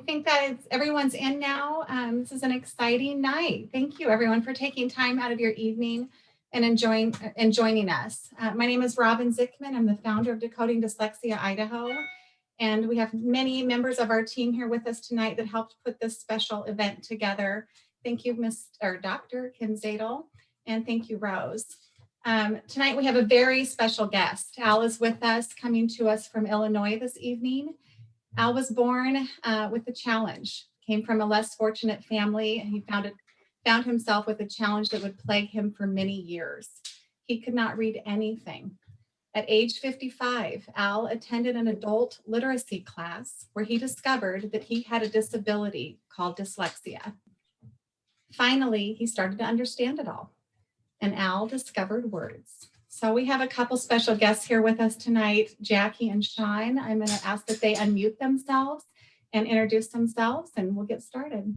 think that everyone's in now. This is an exciting night. Thank you, everyone, for taking time out of your evening and joining us. My name is Robin Zickman. I'm the founder of Decoding Dyslexia Idaho. And we have many members of our team here with us tonight that helped put this special event together. Thank you, Dr. Kim Zadel, and thank you, Rose. Tonight we have a very special guest. Al is with us, coming to us from Illinois this evening. Al was born with a challenge, came from a less fortunate family, and he found himself with a challenge that would plague him for many years. He could not read anything. At age 55, Al attended an adult literacy class where he discovered that he had a disability called dyslexia. Finally, he started to understand it all, and Al discovered words. So we have a couple special guests here with us tonight, Jackie and Sean. I'm going to ask that they unmute themselves and introduce themselves, and we'll get started.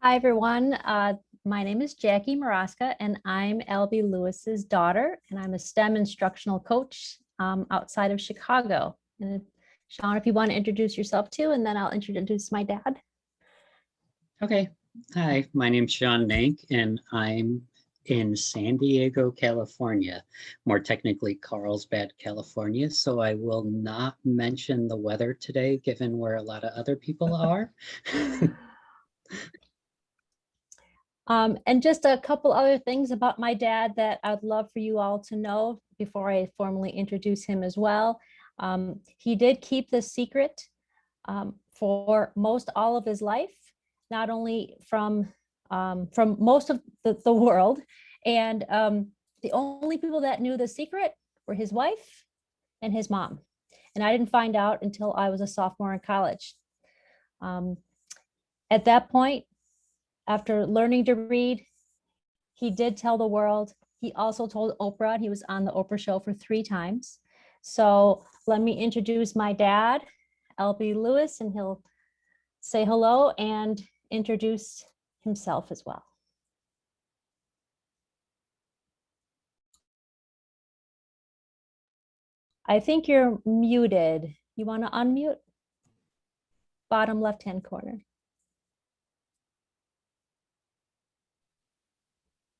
Hi, everyone. My name is Jackie Maraska, and I'm Alby Lewis's daughter, and I'm a STEM instructional coach outside of Chicago. And Sean, if you want to introduce yourself too, and then I'll introduce my dad. Okay. Hi, my name's Sean Nank, and I'm in San Diego, California, more technically Carlsbad, California. So I will not mention the weather today, given where a lot of other people are. And just a couple other things about my dad that I'd love for you all to know before I formally introduce him as well. He did keep this secret for most all of his life, not only from most of the world. And the only people that knew the secret were his wife and his mom. And I didn't find out until I was a sophomore in college. At that point, after learning to read, he did tell the world. He also told Oprah. He was on the Oprah show for 3 times. So let me introduce my dad, Alby Lewis, and he'll say hello and introduce himself as well. I think you're muted. You want to unmute? Bottom left-hand corner.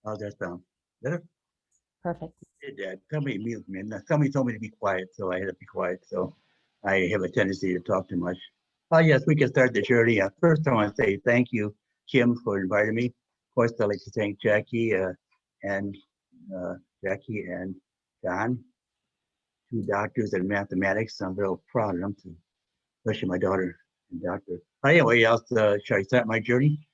How's that sound? Better? Perfect. Hey, Dad, somebody muted me. Somebody told me to be quiet, so I had to be quiet. So I have a tendency to talk too much. Oh, yes, we can start the journey. First, I want to say thank you, Kim, for inviting me. Of course, I'd like to thank Jackie and John, 2 doctors in mathematics. I'm real proud of them, especially my daughter and doctor. Anyway, shall I start my journey?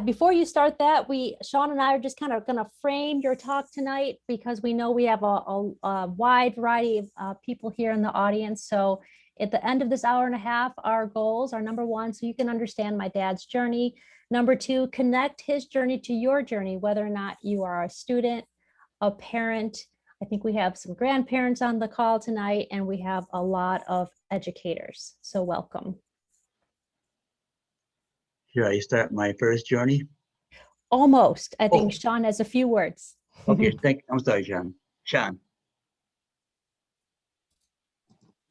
Before you start that, Sean and I are just kind of going to frame your talk tonight, because we know we have a wide variety of people here in the audience. So at the end of this hour and a half, our goals are: number 1, so you can understand my dad's journey; number 2, connect his journey to your journey, whether or not you are a student, a parent. I think we have some grandparents on the call tonight, and we have a lot of educators. So welcome. Should I start my first journey? Almost. I think Sean has a few words. Okay, I'm sorry, Sean.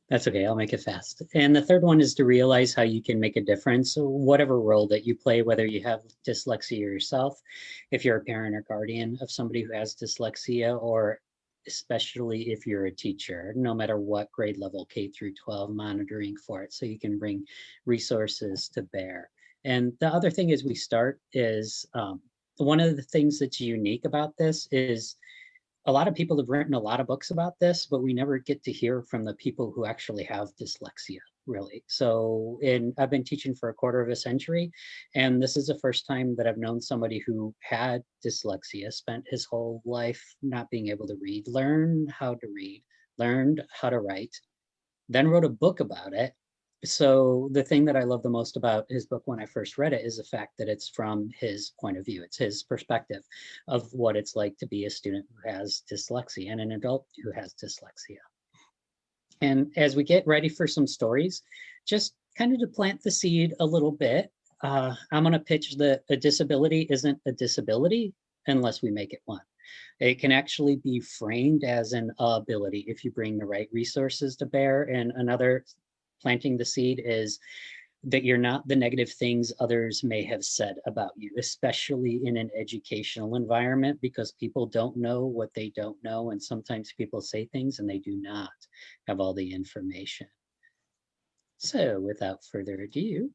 That's okay, I'll make it fast. And the third one is to realize how you can make a difference, whatever role that you play, whether you have dyslexia yourself, if you're a parent or guardian of somebody who has dyslexia, or especially if you're a teacher, no matter what grade level, K through 12, monitoring for it, so you can bring resources to bear. And the other thing is one of the things that's unique about this is a lot of people have written a lot of books about this, but we never get to hear from the people who actually have dyslexia, really. So I've been teaching for a quarter of a century, and this is the first time that I've known somebody who had dyslexia, spent his whole life not being able to read, learned how to read, learned how to write, then wrote a book about it. So the thing that I love the most about his book when I first read it is the fact that it's from his point of view. It's his perspective of what it's like to be a student who has dyslexia and an adult who has dyslexia. And as we get ready for some stories, just kind of to plant the seed a little bit, I'm going to pitch that a disability isn't a disability unless we make it one. It can actually be framed as an ability if you bring the right resources to bear. And another, planting the seed, is that you're not the negative things others may have said about you, especially in an educational environment, because people don't know what they don't know. And sometimes people say things and they do not have all the information. So without further ado,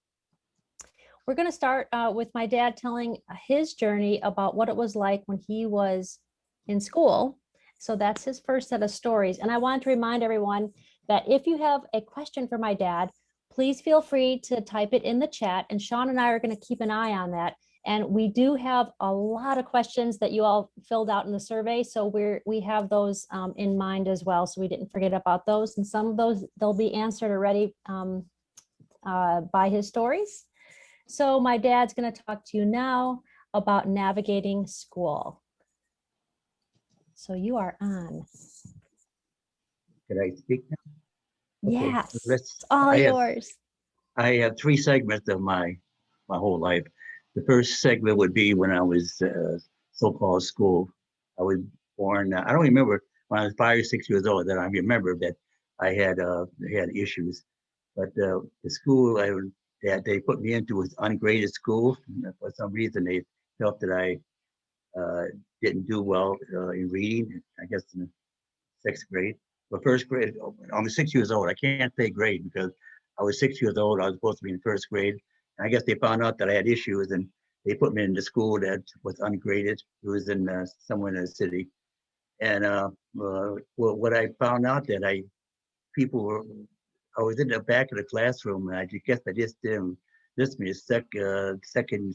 We're going to start with my dad telling his journey about what it was like when he was in school. So that's his first set of stories. And I want to remind everyone that if you have a question for my dad, please feel free to type it in the chat. And Sean and I are going to keep an eye on that. And we do have a lot of questions that you all filled out in the survey. So we have those in mind as well. So we didn't forget about those. And some of those, they'll be answered already by his stories. So my dad's going to talk to you now about navigating school. So you are on. Can I speak now? Okay, Yes, let's- it's all I have- yours. I have three segments of my whole life. The first segment would be when I was so-called school. I was born. I don't remember when I was 5 or 6 years old. That I remember that I had issues. But the school that they put me into was ungraded school. For some reason, they felt that I didn't do well in reading. I guess in the sixth grade. But first grade, I'm 6 years old. I can't say grade because I was 6 years old. I was supposed to be in first grade. And I guess they found out that I had issues and they put me in the school that was ungraded. It was in somewhere in the city. And what I found out that I was in the back of the classroom and I guess I just didn't listen. Second,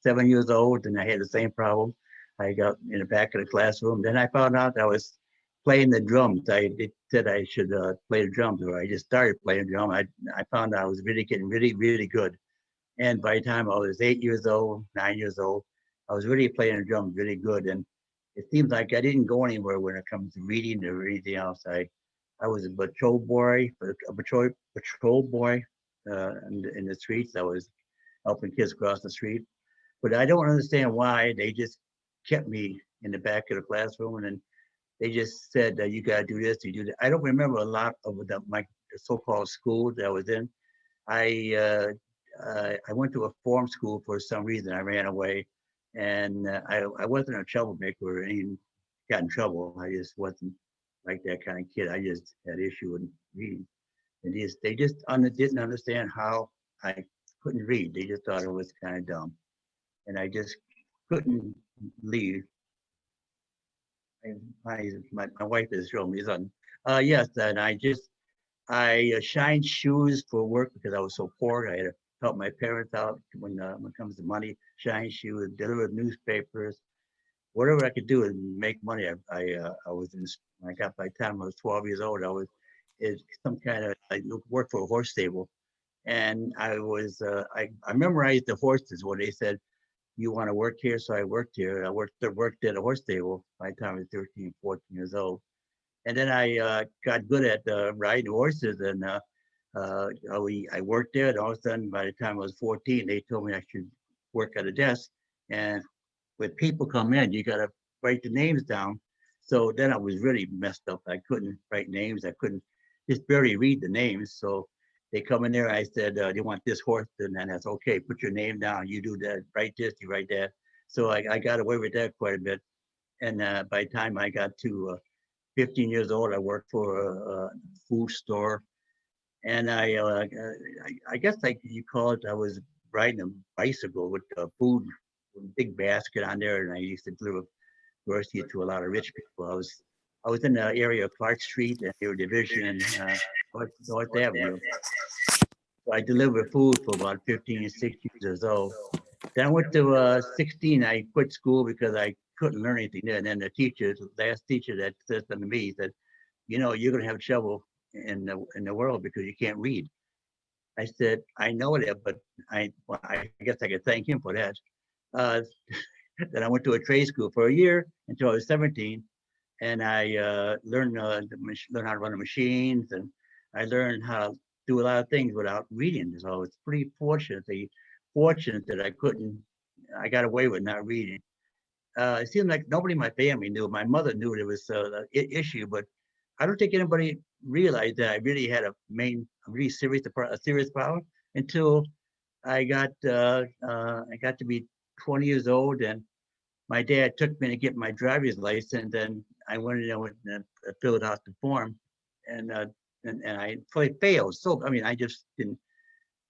7 years old, and I had the same problem. I got in the back of the classroom. Then I found out I was playing the drums. They said I should play the drums, or I just started playing the drum. I found out I was really getting really good. And by the time I was 8 years old, 9 years old, I was really playing the drums really good. And it seems like I didn't go anywhere when it comes to reading or anything else. I was a patrol boy in the streets. I was helping kids cross the street. But I don't understand why they just kept me in the back of the classroom and they just said that you got to do this, you do that. I don't remember a lot of my so-called school that I was in. I went to a form school for some reason. I ran away, and I wasn't a troublemaker or even got in trouble. I just wasn't like that kind of kid. I just had issue with reading, and they just didn't understand how I couldn't read. They just thought it was kind of dumb, and I just couldn't leave. My wife is showing me something. Yes, and I shined shoes for work because I was so poor. I had to help my parents out when it comes to money. Shine shoes, deliver newspapers, whatever I could do and make money. I was in. I got by the time I was 12 years old. I was in some kind of. I worked for a horse stable, and I memorized the horses when they said you want to work here, so I worked here. I worked at a horse stable by the time I was 13, 14 years old. And then I got good at riding horses, and I worked there. And all of a sudden, by the time I was 14, they told me I should work at a desk. And when people come in, you got to write the names down. So then I was really messed up. I couldn't write names. I couldn't just barely read the names. So they come in there. I said, they want this horse, and then that's okay. Put your name down. You do that. Write this. You write that. So I got away with that quite a bit. And by the time I got to 15 years old, I worked for a food store, and I guess like you call it, I was riding a bicycle with food, with a big basket on there, and I used to deliver groceries to a lot of rich people. I was in the area of Clark Street and your division, North Avenue. So I delivered food for about 15 and 16 years old. Then I went to 16. I quit school because I couldn't learn anything there. And then the last teacher that said something to me, said, "You know, you're gonna have trouble in the world because you can't read." I said, "I know that, but I guess I could thank him for that." Uh, then I went to a trade school for a year until I was 17, and I learned how to run the machines, and I learned how to do a lot of things without reading. So I was pretty fortunate that I got away with not reading. it seemed like nobody in my family knew. My mother knew there was an issue, but I don't think anybody realized that I really had a really serious problem until I got to be 20 years old, and my dad took me to get my driver's license, and I went and filled out the form, and I failed. So I mean, I just didn't.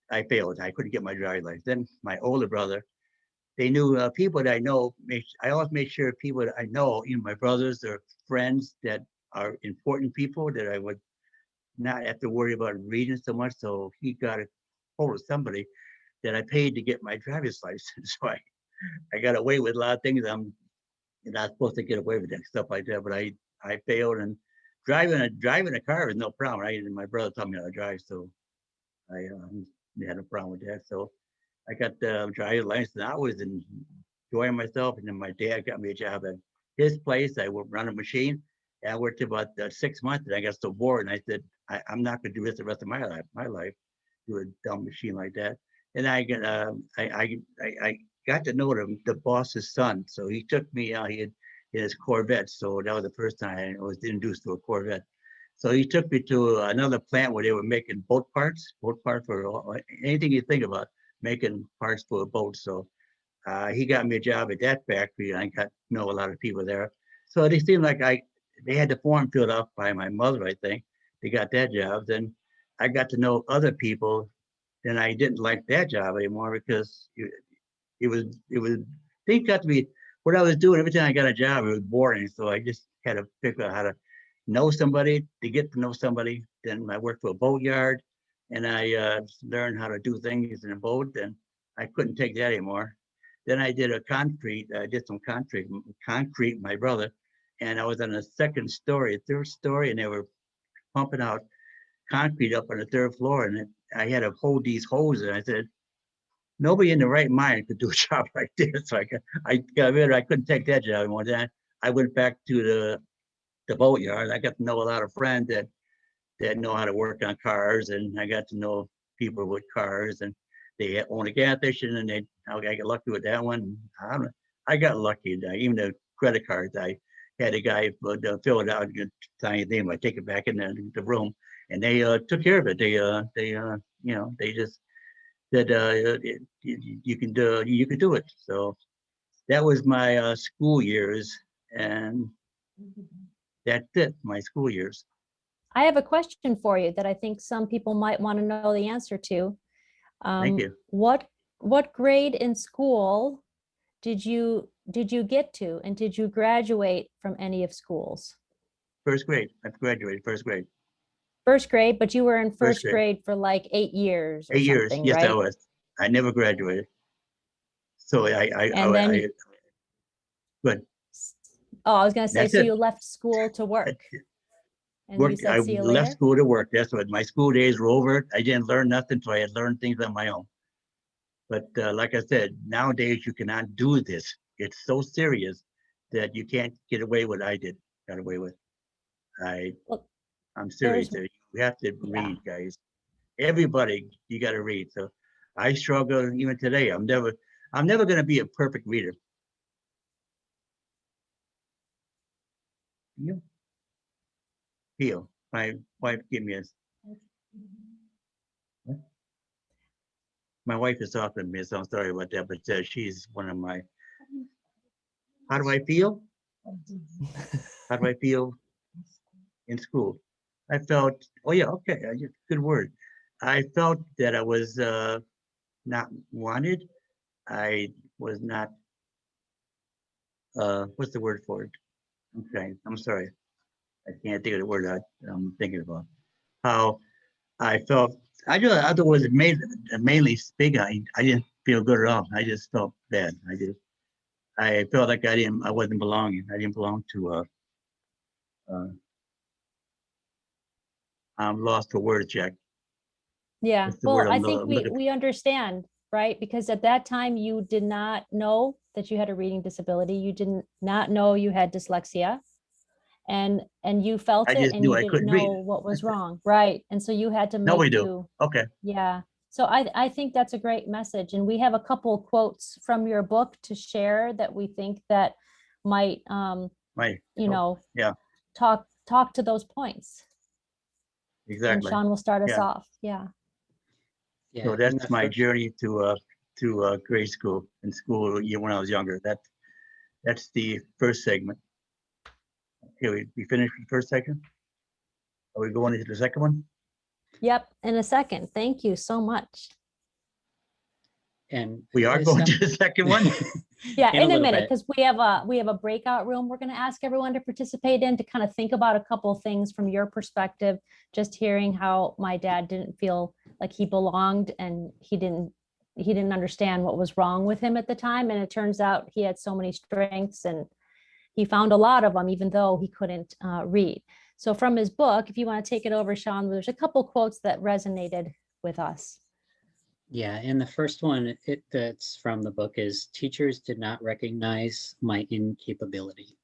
I failed. I couldn't get my driver's license. Then my older brother, they knew people that I know. I always make sure people that I know, my brothers or friends that are important people, that I would not have to worry about reading so much. So he got a hold of somebody that I paid to get my driver's license. So I got away with a lot of things I'm not supposed to get away with and stuff like that. But I failed, and driving a car is no problem. Right? And my brother taught me how to drive, so I had no problem with that. So I got the driver's license. I was enjoying myself, and then my dad got me a job at his place. I would run a machine. And I worked about 6 months, and I got so bored, and I said, I'm not going to do this the rest of my life, do a dumb machine like that. And I got to know the boss's son. So he took me out. He had his Corvette. So that was the first time I was introduced to a Corvette. So he took me to another plant where they were making boat parts for anything you think about, making parts for a boat. So he got me a job at that factory, and I got to know a lot of people there. So it seemed like they had the form filled out by my mother, I think. They got that job. Then I got to know other people. Then I didn't like that job anymore because things got to be, what I was doing every time I got a job, it was boring. So I just had to figure out how to know somebody, to get to know somebody. Then I worked for a boatyard, and I learned how to do things in a boat, and I couldn't take that anymore. Then I did some concrete, my brother, and I was on the third story, and they were pumping out concrete up on the third floor, and I had to hold these hoses, and I said, nobody in the right mind could do a job like this. So I got rid of it. I couldn't take that job anymore. Then I went back to the boatyard. I got to know a lot of friends that know how to work on cars, and I got to know people with cars, and they own a gas station, and I got lucky with that one. I got lucky. Even the credit cards, I had a guy fill it out, sign his name. I take it back in the room, and they took care of it. They just said you can do it. So that was my school years, and that's it. My school years. I have a question for you that I think some people might want to know the answer to. Thank you. What grade in school did you get to, and did you graduate from any of schools? First grade. I graduated first grade. First grade, but you were in first grade. grade for like 8 years or 8 years. something, Yes, right? I was. I never graduated. So but Oh, I was gonna say, that's so it. you left school to work, and you I said, see you later? left school to work. That's what my school days were over. I didn't learn nothing, so I had learned things on my own. But like I said, nowadays you cannot do this. It's so serious that you can't get away with what I got away with. Well, I'm serious. there's- You have to read, guys. Everybody, you got to read. So I struggle even today. I'm never going to be a perfect reader. Feel. My wife gave me my wife is talking to me, so I'm sorry about that, but she's one of my, how do I feel? How do I feel in school? I felt, oh yeah, okay, good word. I felt that I was not wanted. I was not, what's the word for it? Okay, I'm sorry. I can't think of the word I'm thinking about. How I felt, I was mainly speaking, I didn't feel good at all. I just felt bad. I felt like I wasn't belonging. I didn't belong to, I'm lost for words, Jack. Yeah, What's the well, word I I'm think looking we understand, right? Because at that time you did not know that you had a reading disability. You did not know you had dyslexia, and you felt I it, just and knew you I didn't couldn't know read. what was wrong, right? And so you had to No, we make do. do. Okay. Yeah. So I think that's a great message. And we have a couple quotes from your book to share that we think that might, My, you know, yeah. talk to those points. And exactly. Sean will start us Yeah. off. Yeah. Yeah, So in that's the my first- journey to grade school and school when I was younger. That's the first segment. Okay, we finished with the first section. Are we going into the second one? Yep. In a second. Thank you so much. And We are it's going not- to the second one. Yeah, in a little minute, bit. because we have a breakout room we're going to ask everyone to participate in to kind of think about a couple of things from your perspective. Just hearing how my dad didn't feel like he belonged, and he didn't understand what was wrong with him at the time. And it turns out he had so many strengths, and he found a lot of them, even though he couldn't read. So from his book, if you want to take it over, Sean, there's a couple quotes that resonated with us. Yeah, and the first one that's from the book is teachers did not recognize my incapability.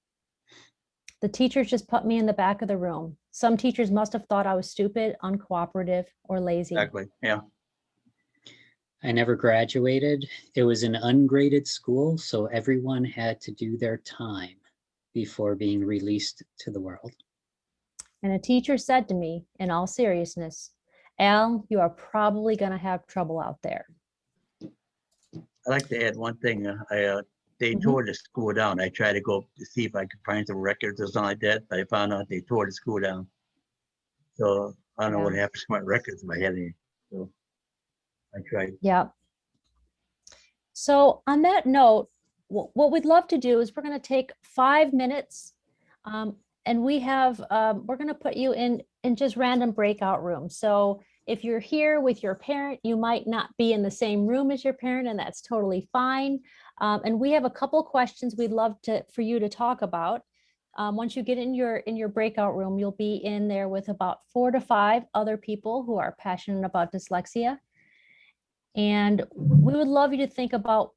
The teachers just put me in the back of the room. Some teachers must have thought I was stupid, uncooperative, or lazy. Exactly. Yeah. I never graduated. It was an ungraded school, so everyone had to do their time before being released to the world. And a teacher said to me, in all seriousness, Al, you are probably going to have trouble out there. I'd like to add one thing. They Mhm. tore the school down. I tried to go to see if I could find some records or something like that, but I found out they tore the school down. So I don't know what Yeah. happened to my records if I had any. So I tried. Yeah. So on that note, what we'd love to do is we're going to take 5 minutes, and we're going to put you in just random breakout rooms. So if you're here with your parent, you might not be in the same room as your parent, and that's totally fine. And we have a couple questions we'd love for you to talk about. Once you get in your breakout room, you'll be in there with about 4 to 5 other people who are passionate about dyslexia. And we would love you to think about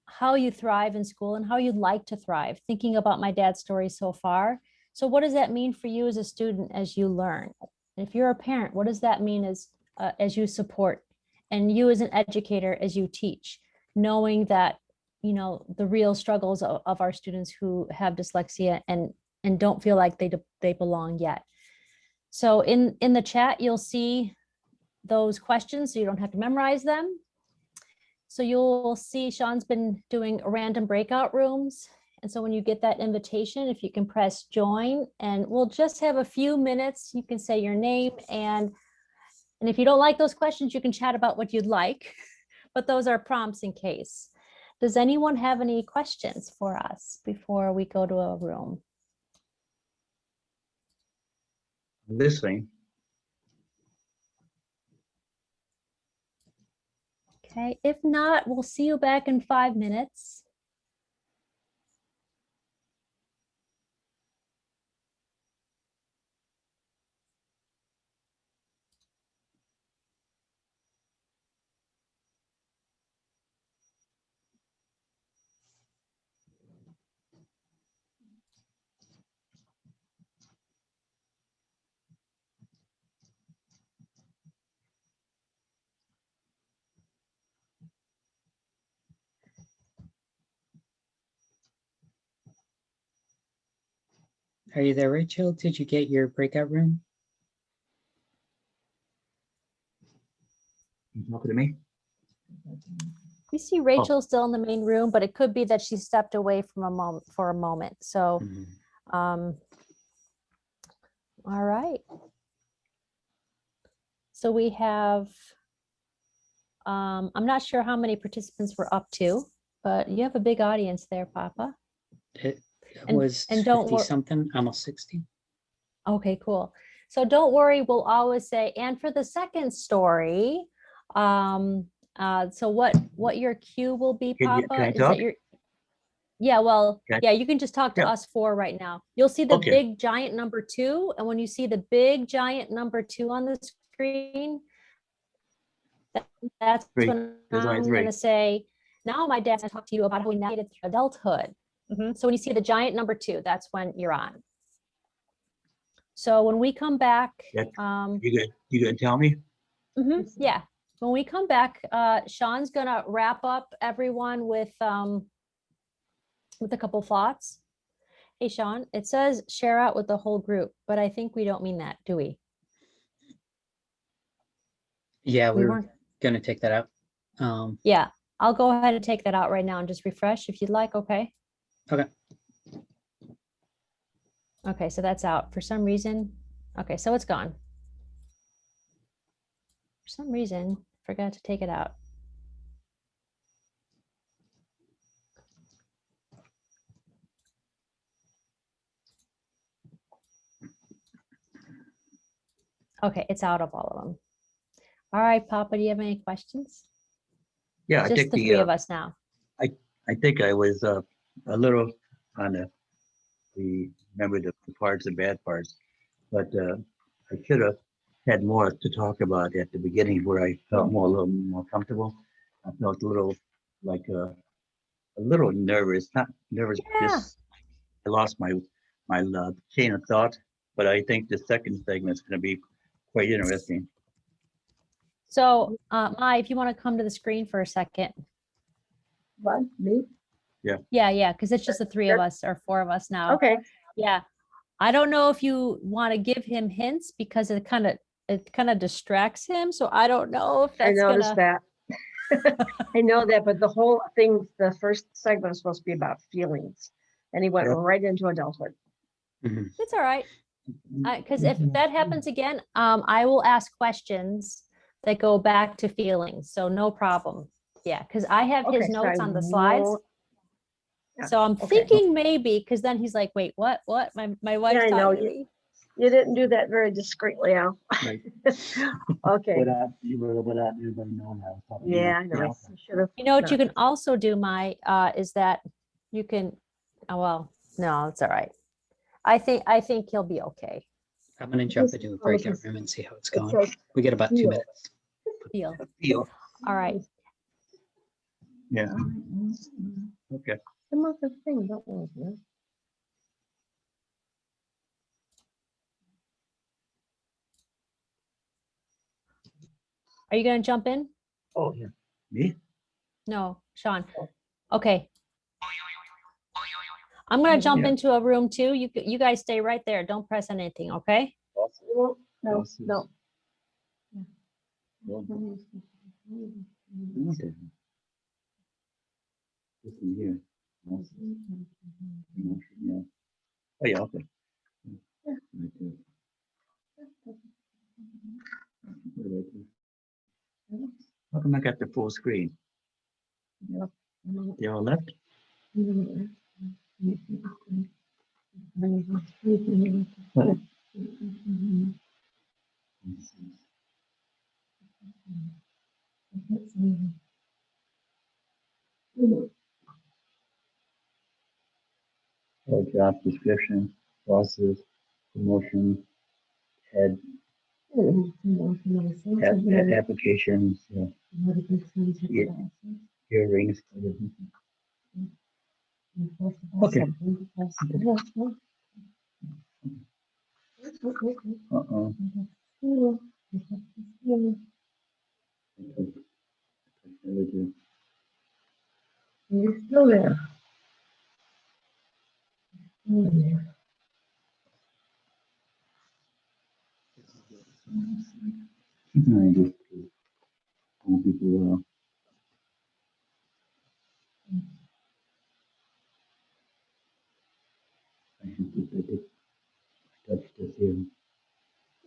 how you thrive in school and how you'd like to thrive, thinking about my dad's story so far. So what does that mean for you as a student as you learn? And if you're a parent, what does that mean as you support, and you as an educator as you teach, knowing that, you know, the real struggles of our students who have dyslexia and don't feel like they belong yet. So in the chat, you'll see those questions, so you don't have to memorize them. So you'll see Sean's been doing random breakout rooms. And so when you get that invitation, if you can press join, and we'll just have a few minutes, you can say your name, and if you don't like those questions, you can chat about what you'd like, but those are prompts in case. Does anyone have any questions for us before we go to a room? Listening. Okay, if not, we'll see you back in 5 minutes. Are you there, Rachel? Did you get your breakout room? You talking to me? We see Rachel still in the main room, but it could be that she stepped away for a moment. So, Mhm. all right. So we have, I'm not sure how many participants we're up to, but you have a big audience there, Papa. It And- was and don't 50 wor- something, almost 60. Okay, cool. So don't worry, we'll always say, and for the second story, so what your cue will be, Can I Papa, is talk? that your, yeah, well, Okay. yeah, you can just talk to Yeah. us four right now. You'll see the Okay. big giant number 2, and when you see the big giant number 2 on the screen, that's Three. when There's only I'm three. gonna say, now my dad's gonna talk to you about how we navigated through adulthood. So when you see the giant number 2, that's when you're on. So when we come back, Yeah. You gonna tell me? yeah, when we come back, Sean's gonna wrap up everyone with a couple thoughts, Hey, Sean, it says share out with the whole group, but I think we don't mean that, do we? Yeah, We we were weren't. gonna take that out. Yeah, I'll go ahead and take that out right now and just refresh if you'd like, okay? Okay. Okay, so that's out for some reason. Okay, so it's gone. For some reason, forgot to take it out. Okay, it's out of all of them. All right, Papa, do you have any questions? Yeah, I Just think the three of us now. I think I was a little on the remember the parts and bad parts, but I should have had more to talk about at the beginning where I felt a little more comfortable. I felt a little like a little nervous, not nervous, Yeah. just I lost my chain of thought. But I think the second segment is going to be quite interesting. So, Mai, if you want to come to the screen for a second. What, me? Yeah, because it's just the three of Sure. us or four of us now. Okay, Yeah. I don't know if you want to give him hints because it kind of distracts him. So I don't know if I that's noticed gonna. that. I know that, but the whole thing, the first segment was supposed to be about feelings. And he went Yeah. right into adulthood. Mhm. It's all right. Because if that happens again, I will ask questions that go back to feelings. So no problem. Yeah, because I have his Okay, so notes I on the slides. won't- Yeah, So I'm okay. thinking maybe because then he's like, wait, what? My wife's I know, talking to me. You didn't do that very discreetly, Al. Right. Okay, You were without everybody knowing I was talking. yeah, I know. I should have. You know what you can also do, is that you can, oh, well, no, it's all right. I think he'll be okay. I'm gonna jump into a breakout room and see how it's going. We get about 2 feel. minutes. Feel. Feel. All right. Yeah. Okay. Some other thing, don't we? Yeah. Are you gonna jump in? Oh yeah. Me? No, Sean. Okay. I'm gonna jump Yeah. into a room too. You guys stay right there. Don't press anything, okay? No, no, Bosses. no. Well, okay. Listen here. Emotion, yeah. Oh yeah. Okay. Right there. Right there. How come I got the full screen? They all left? What? Oh, job description, bosses, promotion, head, applications, yeah, earrings. Okay. Uh-oh. You're still there. I just want people, I should put that touch this here.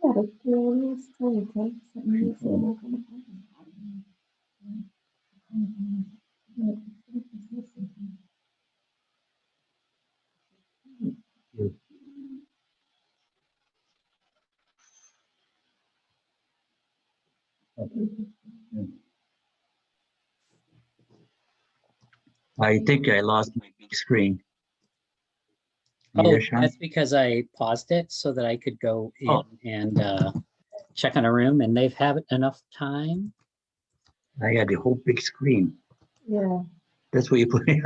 Yeah, but you always tell me, take something else and not gonna Here. Okay. Yeah. I think I lost my big screen. You Oh, there, Sean? that's because I paused it so that I could go in Oh. and check on a room, and they've had enough time. I had the whole big screen. Yeah, That's what you put in.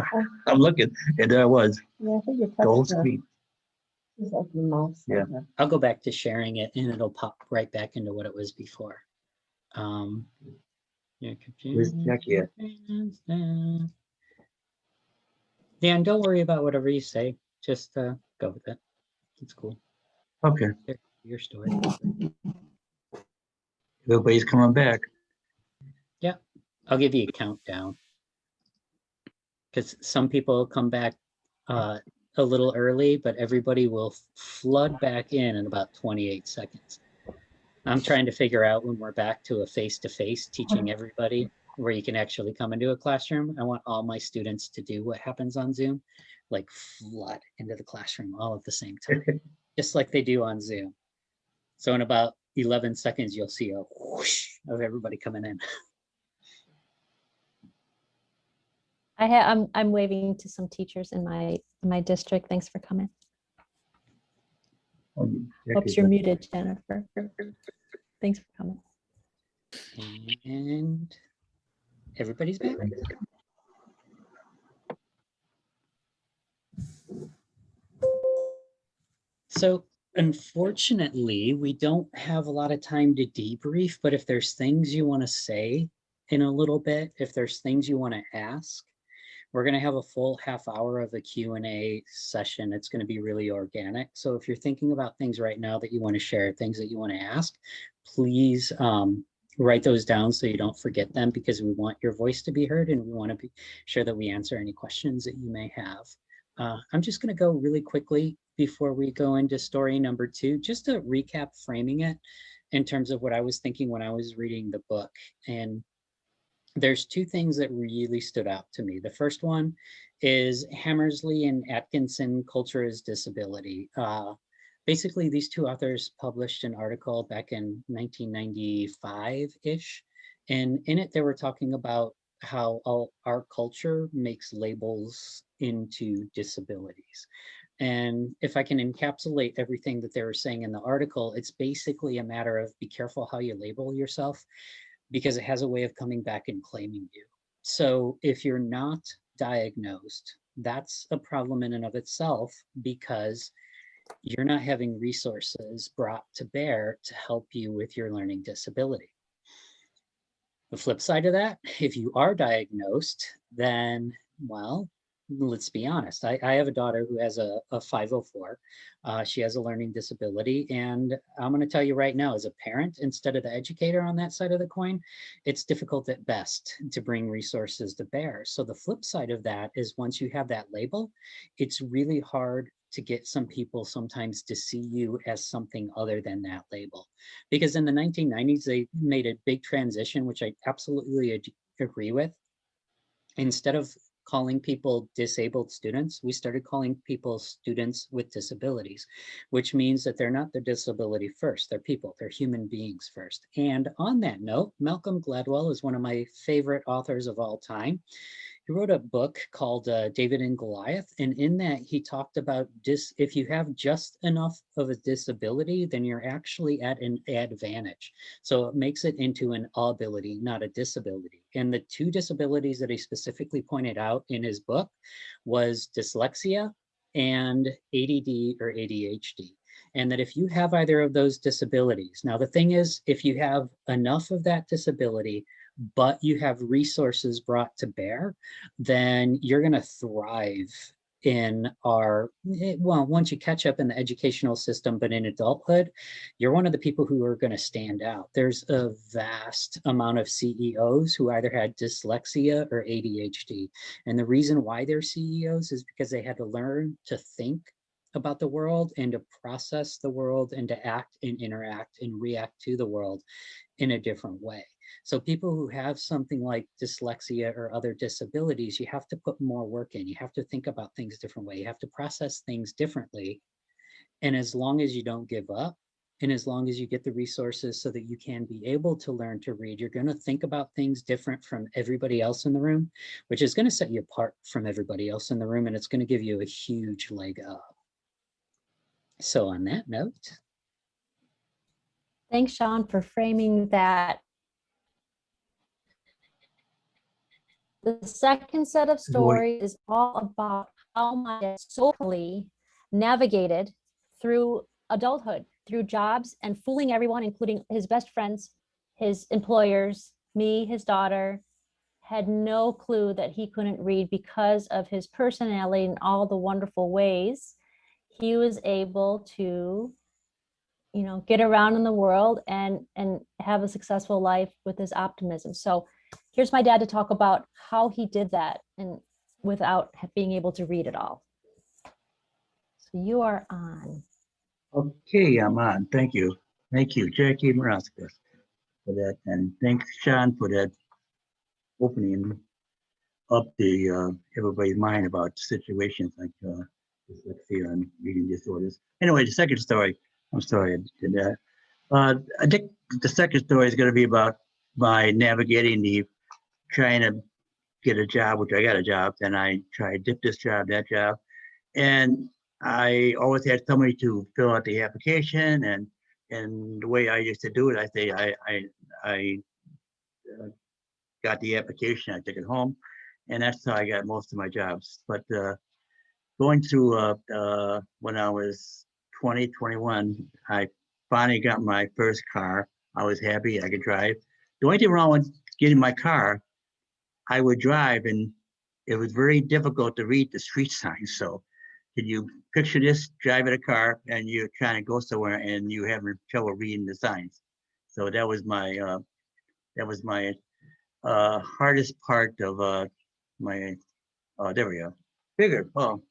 I'm looking, and there I was, yeah, I think you the whole touched the, screen. just like the mouse. Yeah. I'll go back to sharing it, and it'll pop right back into what it was before. Yeah, Where's Jackie at? Dan, don't worry about whatever you say. just go with it. It's cool. Okay, Your story. everybody's coming back. Yeah, I'll give you a countdown. Because some people come back a little early, but everybody will flood back in about 28 seconds. I'm trying to figure out when we're back to a face-to-face teaching everybody where you can actually come into a classroom. I want all my students to do what happens on Zoom, like flood into the classroom all at the same time, just like they do on Zoom. So in about 11 seconds, you'll see a whoosh of everybody coming in. I'm waving to some teachers in my district. Thanks for coming. Oops, you're muted, Jennifer. Thanks for coming. And everybody's back. So unfortunately, we don't have a lot of time to debrief, but if there's things you want to say in a little bit, if there's things you want to ask, we're going to have a full half hour of a Q&A session. It's going to be really organic. So if you're thinking about things right now that you want to share, things that you want to ask, please write those down so you don't forget them, because we want your voice to be heard and we want to be sure that we answer any questions that you may have. I'm just going to go really quickly before we go into story number 2, just to recap framing it in terms of what I was thinking when I was reading the book. And there's 2 things that really stood out to me. The first one is Hammersley and Atkinson, Culture as Disability. Basically, these 2 authors published an article back in 1995-ish. And in it, they were talking about how our culture makes labels into disabilities. And if I can encapsulate everything that they were saying in the article, it's basically a matter of be careful how you label yourself, because it has a way of coming back and claiming you. So if you're not diagnosed, that's a problem in and of itself, because you're not having resources brought to bear to help you with your learning disability. The flip side of that, if you are diagnosed, then, well, let's be honest. I have a daughter who has a 504. She has a learning disability. And I'm going to tell you right now, as a parent, instead of the educator on that side of the coin, it's difficult at best to bring resources to bear. So the flip side of that is once you have that label, it's really hard to get some people sometimes to see you as something other than that label. Because in the 1990s, they made a big transition, which I absolutely agree with. Instead of calling people disabled students, we started calling people students with disabilities, which means that they're not their disability first, they're people, they're human beings first. And on that note, Malcolm Gladwell is one of my favorite authors of all time. He wrote a book called David and Goliath. And in that, he talked about if you have just enough of a disability, then you're actually at an advantage. So it makes it into an ability, not a disability. And the 2 disabilities that he specifically pointed out in his book was dyslexia and ADD or ADHD. And that if you have either of those disabilities, now the thing is, if you have enough of that disability, but you have resources brought to bear, then you're going to thrive in once you catch up in the educational system, but in adulthood, you're one of the people who are going to stand out. There's a vast amount of CEOs who either had dyslexia or ADHD. And the reason why they're CEOs is because they had to learn to think about the world and to process the world and to act and interact and react to the world in a different way. So people who have something like dyslexia or other disabilities, you have to put more work in. You have to think about things different way. You have to process things differently. And as long as you don't give up, and as long as you get the resources so that you can be able to learn to read, you're going to think about things different from everybody else in the room, which is going to set you apart from everybody else in the room. And it's going to give you a huge leg up. So on that note. Thanks, Sean, for framing that. The second set of stories is all about how my socially navigated through adulthood, through jobs and fooling everyone, including his best friends, his employers, me, his daughter, had no clue that he couldn't read because of his personality and all the wonderful ways he was able to, get around in the world and have a successful life with his optimism. So here's my dad to talk about how he did that and without being able to read at all. So you are on. Okay, I'm on. Thank you. Thank you, Jackie Maraska, for that. And thanks, Sean, for that opening up the everybody's mind about situations like dyslexia and reading disorders. Anyway, the second story, I'm sorry I did that. I think the second story is going to be about my navigating trying to get a job, which I got a job, then I tried dip this job, that job. And I always had somebody to fill out the application, and the way I used to do it, I say I got the application, I took it home, and that's how I got most of my jobs. But going through when I was 20, 21, I finally got my first car. I was happy I could drive. The only thing wrong with getting my car, I would drive and it was very difficult to read the street signs. So can you picture this, driving a car and you're trying to go somewhere and you having trouble reading the signs? So that was my hardest part of my, there we go. Figured, oh,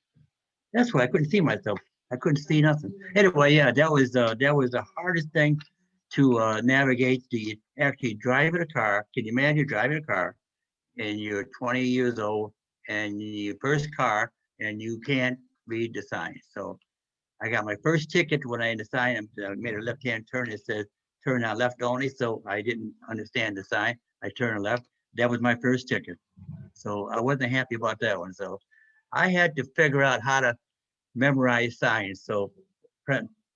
that's why I couldn't see myself. I couldn't see nothing. Anyway, yeah, that was the hardest thing to navigate. The actually driving a car. Can you imagine driving a car and you're 20 years old and your first car and you can't read the signs? So I got my first ticket when I had the sign. I made a left-hand turn. It said turn out left only. So I didn't understand the sign. I turned left. That was my first ticket. So I wasn't happy about that one. So I had to figure out how to memorize signs. So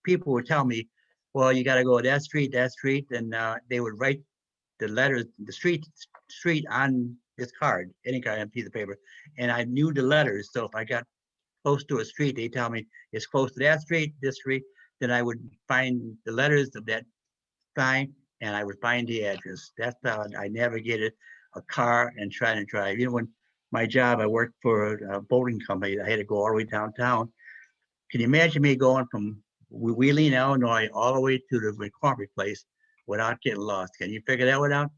people would tell me, well, you got to go that street, and they would write the letters, the street on this card, any kind of piece of paper, and I knew the letters. So if I got close to a street, they tell me it's close to that street, this street, then I would find the letters of that sign and I would find the address. That's how I navigated a car and trying to drive. When my job, I worked for a boating company. I had to go all the way downtown. Can you imagine me going from Wheeling, Illinois, all the way to the McCormick place without getting lost? Can you figure that one out?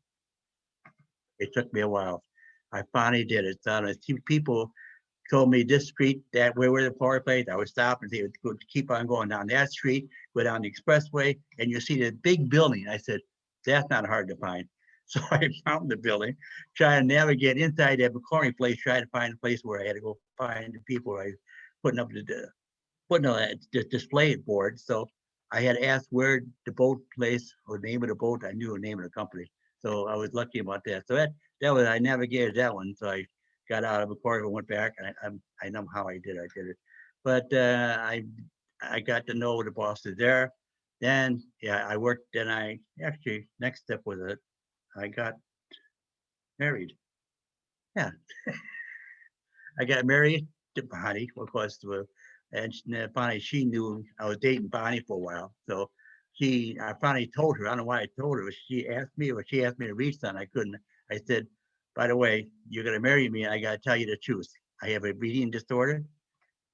It took me a while. I finally did it. So people told me this street, that where the McCormick place, I would stop and they would keep on going down that street, go down the expressway, and you see the big building. I said, that's not hard to find. So I found the building, trying to navigate inside that McCormick place, trying to find a place where I had to go find the people I was putting up the display board. So I had asked where the boat place or the name of the boat. I knew the name of the company. So I was lucky about that. So that was, I navigated that one. So I got out of McCormick and went back. And I know how I did it. But I got to know the bosses there. Then, yeah, I worked. Then I actually, next step was I got married. Yeah. I got married to Bonnie, of course, and Bonnie, she knew I was dating Bonnie for a while. So I finally told her, I don't know why I told her, but she asked me to read something. I couldn't. I said, by the way, you're going to marry me, and I got to tell you the truth. I have a reading disorder.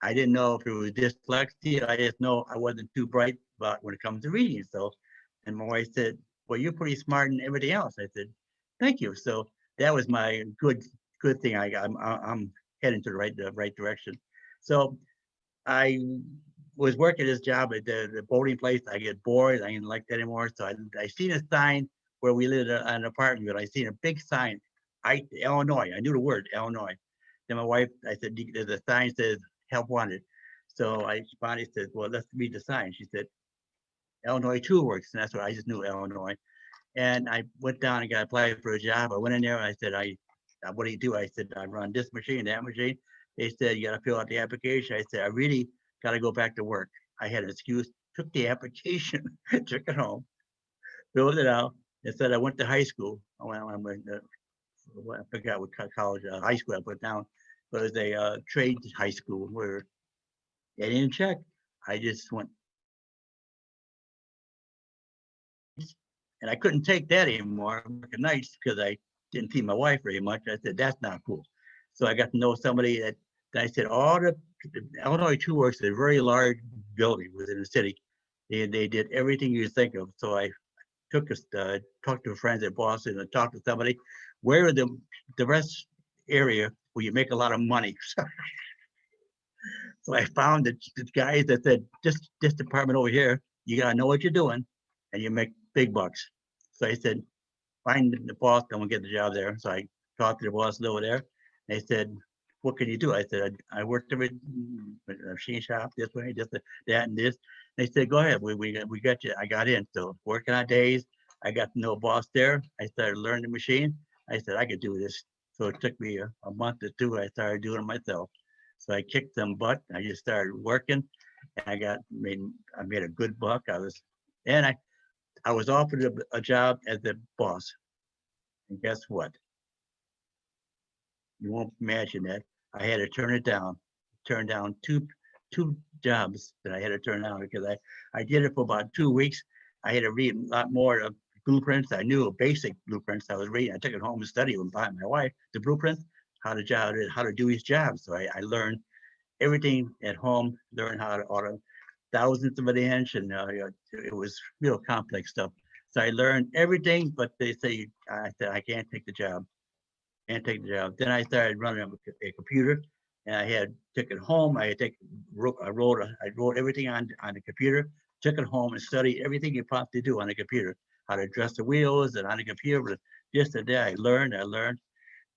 I didn't know if it was dyslexia. I just know I wasn't too bright about when it comes to reading. So, and my wife said, well, you're pretty smart in everything else. I said, thank you. So that was my good thing. I'm heading to the right direction. So I was working this job at the boating place. I get bored. I didn't like that anymore. So I seen a sign where we lived in an apartment. I seen a big sign, Illinois. I knew the word Illinois. Then my wife, I said, the sign says help wanted. So Bonnie said, well, let's read the sign. She said, Illinois 2 works. And that's what I just knew, Illinois. And I went down and got applied for a job. I went in there and I said, what do you do? I said, I run this machine, that machine. They said, you got to fill out the application. I said, I really got to go back to work. I had an excuse, took the application, took it home, filled it out, and said I went to high school. I forgot what college, high school I put down, but it was a trade high school where they didn't check. I just went. And I couldn't take that anymore, working nights, because I didn't see my wife very much. I said, that's not cool. So I got to know somebody that I said, all the Illinois True Works is a very large building within the city. They did everything you think of. So I took us, talked to friends at Boston and talked to somebody, where are the rest area where you make a lot of money? So I found the guys that said, this department over here, you gotta know what you're doing and you make big bucks. So I said, find the boss, I'm gonna get the job there. So I talked to the boss over there. They said, what can you do? I said, I worked at a machine shop this way, just that and this. They said, go ahead, we got you. I got in. So working on days, I got to know a boss there. I started learning the machine. I said, I could do this. So it took me a month or two. I started doing it myself. So I kicked some butt. I just started working, and I made a good buck. I was offered a job as the boss, and guess what? You won't imagine that. I had to turn it down. Turn down two jobs that I had to turn down because I did it for about 2 weeks. I had to read a lot more of blueprints. I knew basic blueprints I was reading. I took it home and studied them by my wife, the blueprints, how to do each job. So I learned everything at home, learned how to order thousands of an inch, and it was real complex stuff. So I learned everything, but they say, I said, I can't take the job. Can't take the job. Then I started running a computer, and I took it home. I wrote everything on the computer, took it home and studied everything you possibly do on the computer, how to adjust the wheels and on the computer, just a day. I learned.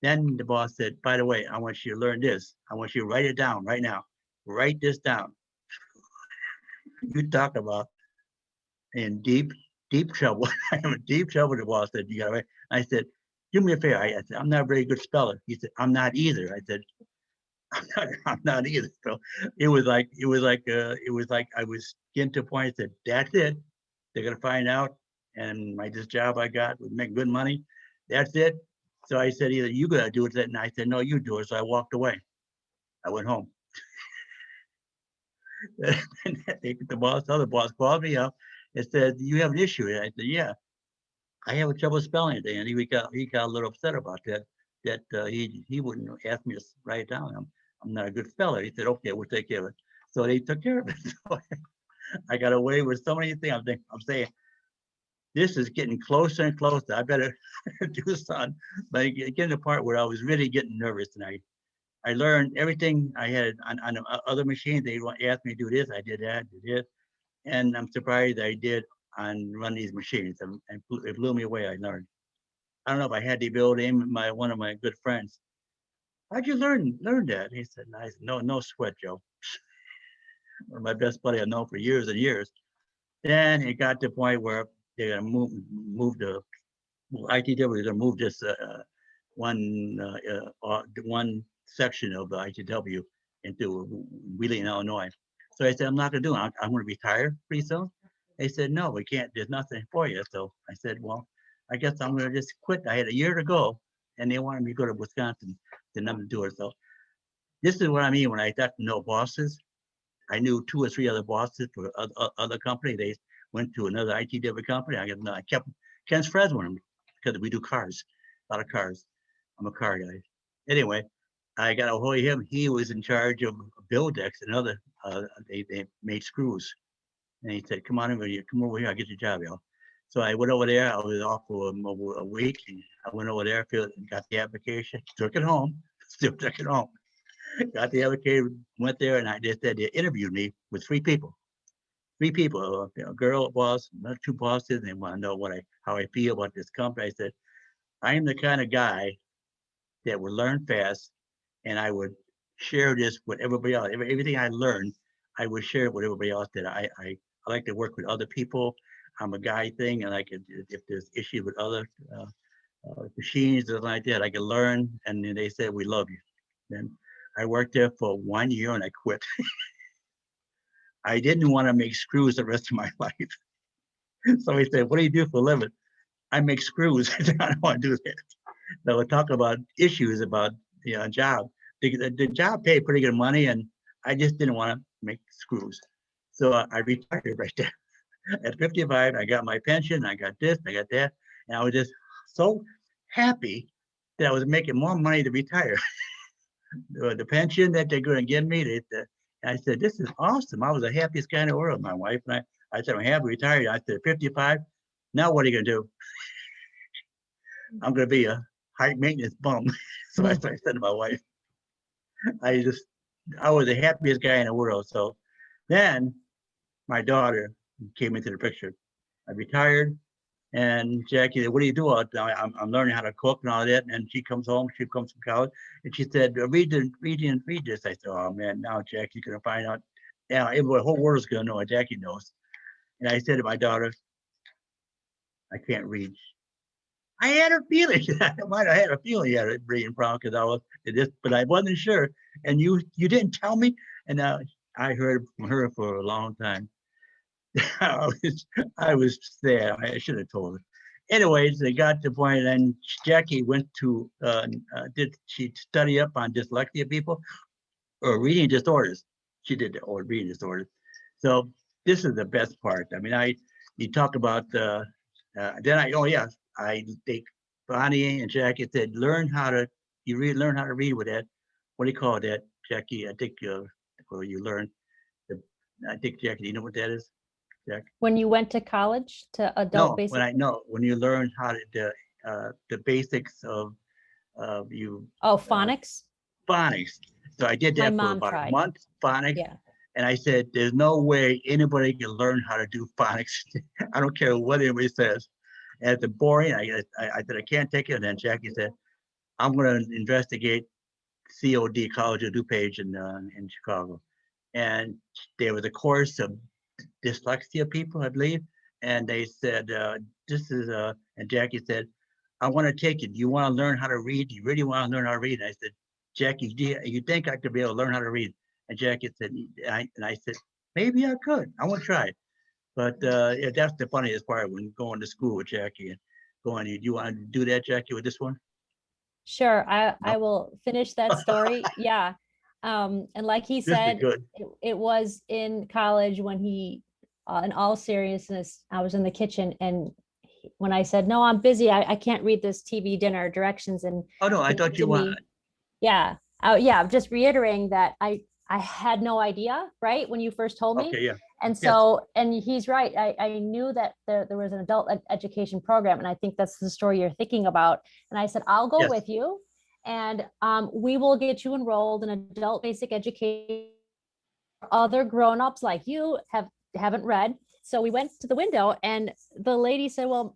Then the boss said, by the way, I want you to learn this. I want you to write it down right now. Write this down. You talk about in deep trouble. I'm in deep trouble. The boss said, you gotta write. I said, do me a favor. I said, I'm not a very good speller. He said, I'm not either. I said, I'm not either. So it was like I was getting to a point. I said, that's it. They're gonna find out. And this job I got would make good money. That's it. So I said, either you gotta do it, and I said, no, you do it. So I walked away. I went home. The other boss called me up and said, you have an issue. And I said, yeah, I have a trouble spelling it. And he got a little upset about that. He wouldn't ask me to write it down. I'm not a good speller. He said, okay, we'll take care of it. So they took care of it. So I got away with so many things. I'm saying, this is getting closer and closer. I better do something. But getting to the part where I was really getting nervous, and I learned everything I had on other machines. They asked me to do this. I did that, did this. And I'm surprised I did on run these machines. And it blew me away. I learned. I don't know if I had the ability. One of my good friends, how'd you learn that? He said, nice. No sweat, Joe. One of my best buddy I've known for years and years. Then it got to the point where they're gonna move the ITW. They're gonna move this one section of the ITW into Wheeling, Illinois. So I said, I'm not gonna do it. I'm gonna retire pretty soon. They said, no, we can't. There's nothing for you. So I said, well, I guess I'm gonna just quit. I had a year to go, and they wanted me to go to Wisconsin to never do it. So this is what I mean when I got to know bosses. I knew 2 or 3 other bosses for other company. They went to another ITW company. I kept Ken's friends with them because we do cars, a lot of cars. I'm a car guy. Anyway, I got a hold of him. He was in charge of Buildex and other. They made screws, and he said, "Come on over here. Come over here. I'll get your job, y'all." So I went over there. I was off for a week. And I went over there, got the application, took it home, still took it home. Got the application, went there, and they said they interviewed me with 3 people. 3 people, a girl boss, another 2 bosses. They want to know how I feel about this company. I said, I am the kind of guy that would learn fast, and I would share this with everybody else. Everything I learned, I would share it with everybody else. That I like to work with other people. I'm a guy thing, and if there's issues with other machines or like that, I can learn. And then they said, we love you. Then I worked there for 1 year and I quit. I didn't want to make screws the rest of my life. So he said, what do you do for a living? I make screws. I don't want to do that. So we're talking about issues about job. The job paid pretty good money, and I just didn't want to make screws. So I retired right there. At 55, I got my pension. I got this, I got that. And I was just so happy that I was making more money to retire. The pension that they're going to give me, I said, this is awesome. I was the happiest guy in the world. My wife and I said, I'm happy retired. I said, 55. Now what are you going to do? I'm going to be a high maintenance bum. So I said to my wife, I was the happiest guy in the world. So then my daughter came into the picture. I retired, and Jackie said, what do you do out there? I'm learning how to cook and all that. And she comes home, she comes from college, and she said, read this. I said, oh man, now Jackie's gonna find out. Yeah, the whole world's gonna know what Jackie knows. And I said to my daughter, I can't read. I had a feeling. I might have had a feeling you had a reading problem because I was this, but I wasn't sure. And you didn't tell me. And I heard from her for a long time. I was sad. I should have told her. Anyways, they got to the point, and Jackie went to did she study up on dyslexia people or reading disorders? She did the or reading disorders. So this is the best part. I mean, you talk about I think Bonnie and Jackie said learn how to read with that. What do you call that, Jackie? I think well, you learn. I think Jackie, do you know what that is? Jack? When you went to college to adult basic? When you learn how to the basics of you. Oh, phonics? Phonics. So I did My that for mom about tried. a month, phonics. Yeah. And I said, there's no way anybody can learn how to do phonics. I don't care what anybody says. And it's boring. I said, I can't take it. And then Jackie said, I'm going to investigate COD, College of DuPage in Chicago. And there was a course of dyslexia people, I believe. And they said, this is, and Jackie said, I want to take it. Do you want to learn how to read? Do you really want to learn how to read? And I said, Jackie, do you think I could be able to learn how to read? And Jackie said, and I said, maybe I could. I want to try it. But yeah, that's the funniest part when going to school with Jackie and going, do you want to do that, Jackie, with this one? Sure, I No? will finish that story. Yeah. And like he This is said, good. it was in college when he, in all seriousness, I was in the kitchen, and when I said, no, I'm busy, I can't read this TV dinner directions. And Oh, no, I he thought looked you at me- wanted. Yeah. Oh, yeah. Just reiterating that I had no idea, right? When you first told me. Okay, yeah. And Yes. so, and he's right. I knew that there was an adult education program. And I think that's the story you're thinking about. And I said, I'll go Yes. with you, and we will get you enrolled in adult basic education. Other grown-ups like you haven't read. So we went to the window, and the lady said, well,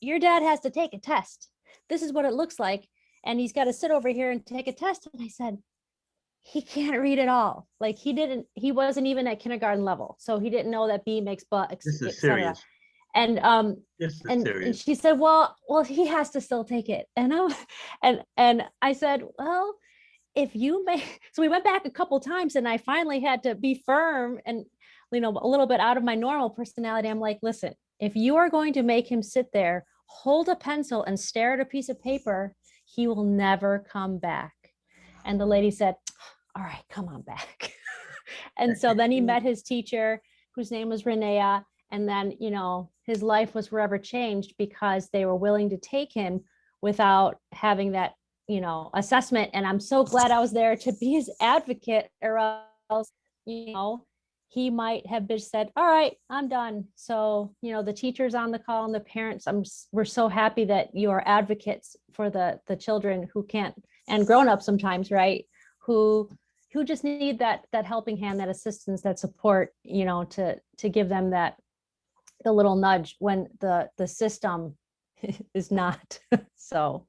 your dad has to take a test. This is what it looks like. And he's got to sit over here and take a test. And I said, he can't read at all. Like he wasn't even at kindergarten level. So he didn't know that B makes but, This is et cetera. serious. And This is and serious. she said, well, he has to still take it. And I said, well, if you may. So we went back a couple times, and I finally had to be firm and, a little bit out of my normal personality. I'm like, listen, if you are going to make him sit there, hold a pencil and stare at a piece of paper, he will never come back. And the lady said, all right, come on back. And so then he met his teacher, whose name was Renea. And then, his life was forever changed because they were willing to take him without having that, assessment. And I'm so glad I was there to be his advocate, or else, he might have just said, all right, I'm done. So, the teachers on the call and the parents, we're so happy that you are advocates for the children who can't, and grown-ups sometimes, right? Who just need that helping hand, that assistance, that support, to give them the little nudge when the system is not. So,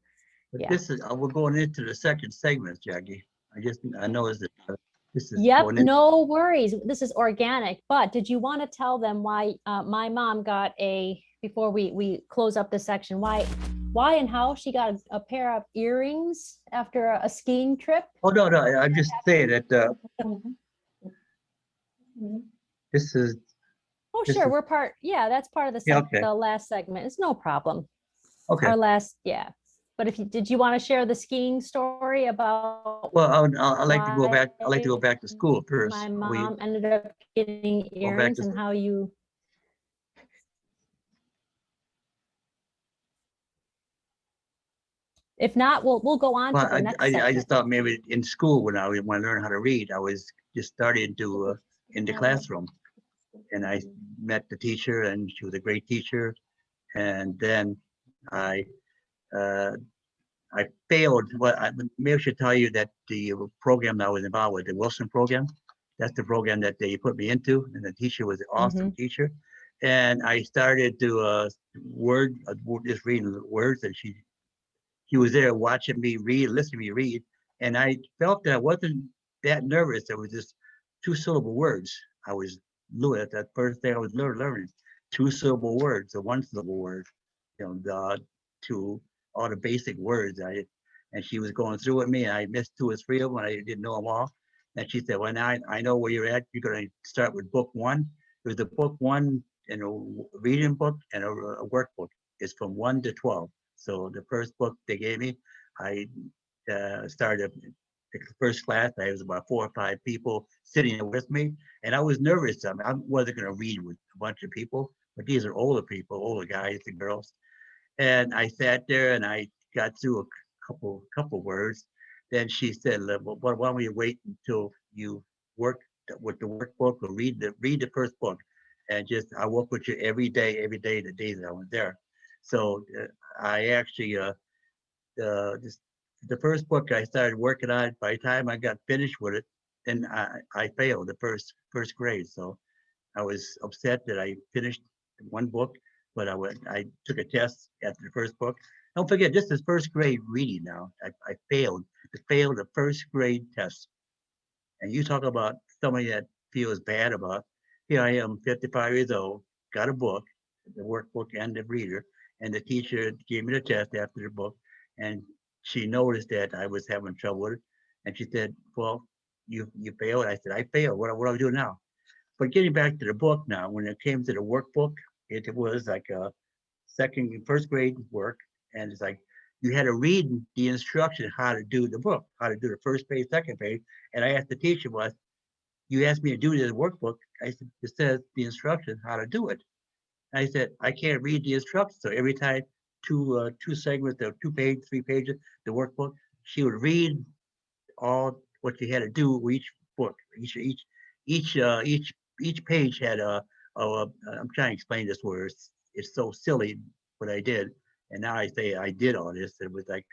But yeah. this is, we're going into the second segment, Jackie. I know this is. Yep, going in- no worries. This is organic. But did you want to tell them why my mom got before we close up this section, why and how she got a pair of earrings after a skiing trip? Oh, no, I'm just saying that this is, Oh, this sure. is- That's part of the Yeah, okay. the last segment. It's no problem. okay. Our last, yeah. But did you want to share the skiing story about? Well, I'd like to go back. I'd like to go back to school first. My mom ended up getting earrings, to and how you. If not, we'll go on to Well, the next I segment. just thought maybe in school when I learned how to read, I was just starting to in the classroom, and I met the teacher, and she was a great teacher, and then I uh, I failed. Well, maybe I should tell you that the program that I was involved with, the Wilson program, that's the program that they put me into, and the teacher was an awesome teacher, and I started to just reading words, and he was there watching me read, listening to me read, and I felt that I wasn't that nervous. There was just two-syllable words. I was new at that first thing I was learning, two-syllable words, or one-syllable word, the to all the basic words. And she was going through with me, and I missed two or three of them, and I didn't know them all. And she said, "Well, now I know where you're at. You're going to start with book one." There's a book one and a reading book and a workbook. It's from 1 to 12. So the first book they gave me, I started the first class. I was about 4 or 5 people sitting there with me, and I was nervous. I wasn't going to read with a bunch of people, but these are older people, older guys and girls. And I sat there and I got through a couple words. Then she said, "Well, why don't we wait until you work with the workbook or read the first book, and just I work with you every day the days that I was there." So I actually this, the first book I started working on. By the time I got finished with it, then I failed the first grade. So I was upset that I finished one book, but I took a test after the first book. Don't forget, this is first grade reading now. I failed the first grade test. And you talk about somebody that feels bad about, here I am, 55 years old, got a book, the workbook and the reader, and the teacher gave me the test after the book, and she noticed that I was having trouble with it, and she said, "Well, you failed." I said, "I failed. What do I do now?" But getting back to the book now, when it came to the workbook, it was like a first grade work, and it's like you had to read the instruction how to do the book, how to do the first page, second page. And I asked the teacher, "Was you asked me to do this workbook?" I said, "It says the instruction how to do it." I said, "I can't read the instructions." So every time two segments, or 2 page, 3 pages, the workbook, she would read all what you had to do with each book. Each each page had I'm trying to explain this where it's so silly what I did, and now I say I did all this. It was like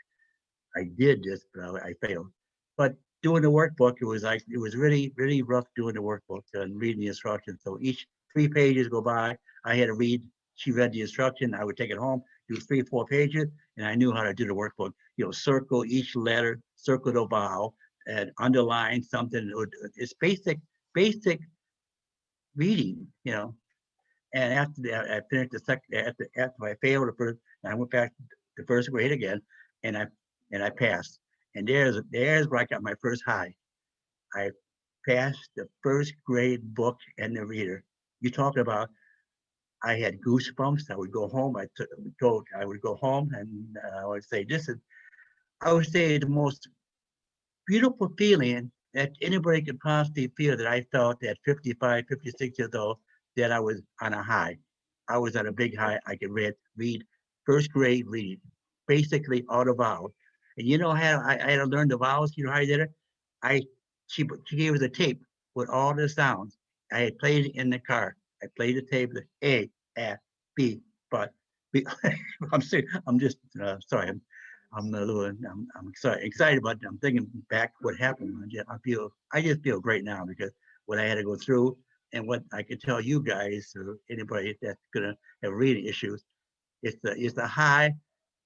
I did this, but I failed. But doing the workbook, it was really rough doing the workbook and reading the instructions. So each 3 pages go by, I had to read. She read the instruction. I would take it home, do 3 or 4 pages, and I knew how to do the workbook. Circle each letter, circle the vowel, and underline something. It's basic reading. And after that, I finished the second. After I failed the first, I went back to first grade again, and I passed. And there's where I got my first high. I passed the first grade book and the reader. You talk about I had goosebumps. I would go home. I would go home and I would say, I would say the most beautiful feeling that anybody could possibly feel that I felt at 55, 56 years old, that I was on a high. I was on a big high. I could read first grade reading, basically all the vowels. And you know how I had to learn the vowels? You know how I did it? She gave us a tape with all the sounds. I had played it in the car. I played the tape with A, F, B, but B. I'm serious. I'm just sorry. I'm a little, I'm excited, but I'm thinking back what happened. I just feel great now because what I had to go through and what I could tell you guys or anybody that's gonna have reading issues, it's the high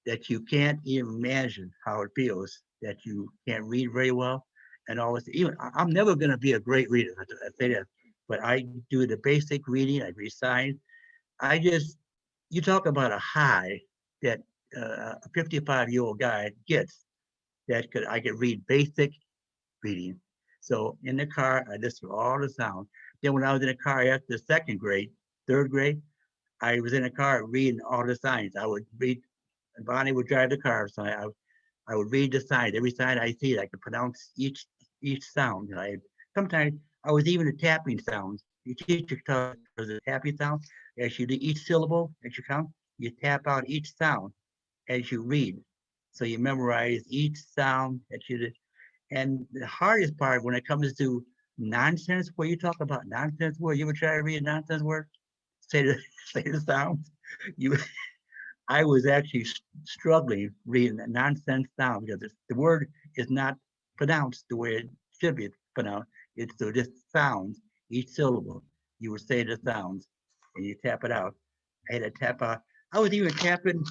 that you can't even imagine how it feels that you can't read very well. And always, even I'm never gonna be a great reader. I say that, but I do the basic reading. I read signs. You talk about a high that a 55-year-old guy gets I could read basic reading. So in the car, I listened to all the sounds. Then when I was in the car after second grade, third grade, I was in the car reading all the signs. I would read, and Bonnie would drive the car, so I would read the signs. Every sign I see, I could pronounce each sound. Sometimes I was even the tapping sounds. You teach your the tapping sound. As you do each syllable, as you count, you tap out each sound as you read. So you memorize each sound that you did. And the hardest part when it comes to nonsense, where you talk about nonsense word, you ever try to read a nonsense word? Say the say the sounds. You, I was actually struggling reading a nonsense sound because the word is not pronounced the way it should be pronounced. It's so just sounds, each syllable. You would say the sounds and you tap it out. I had to tap out. I was even tapping.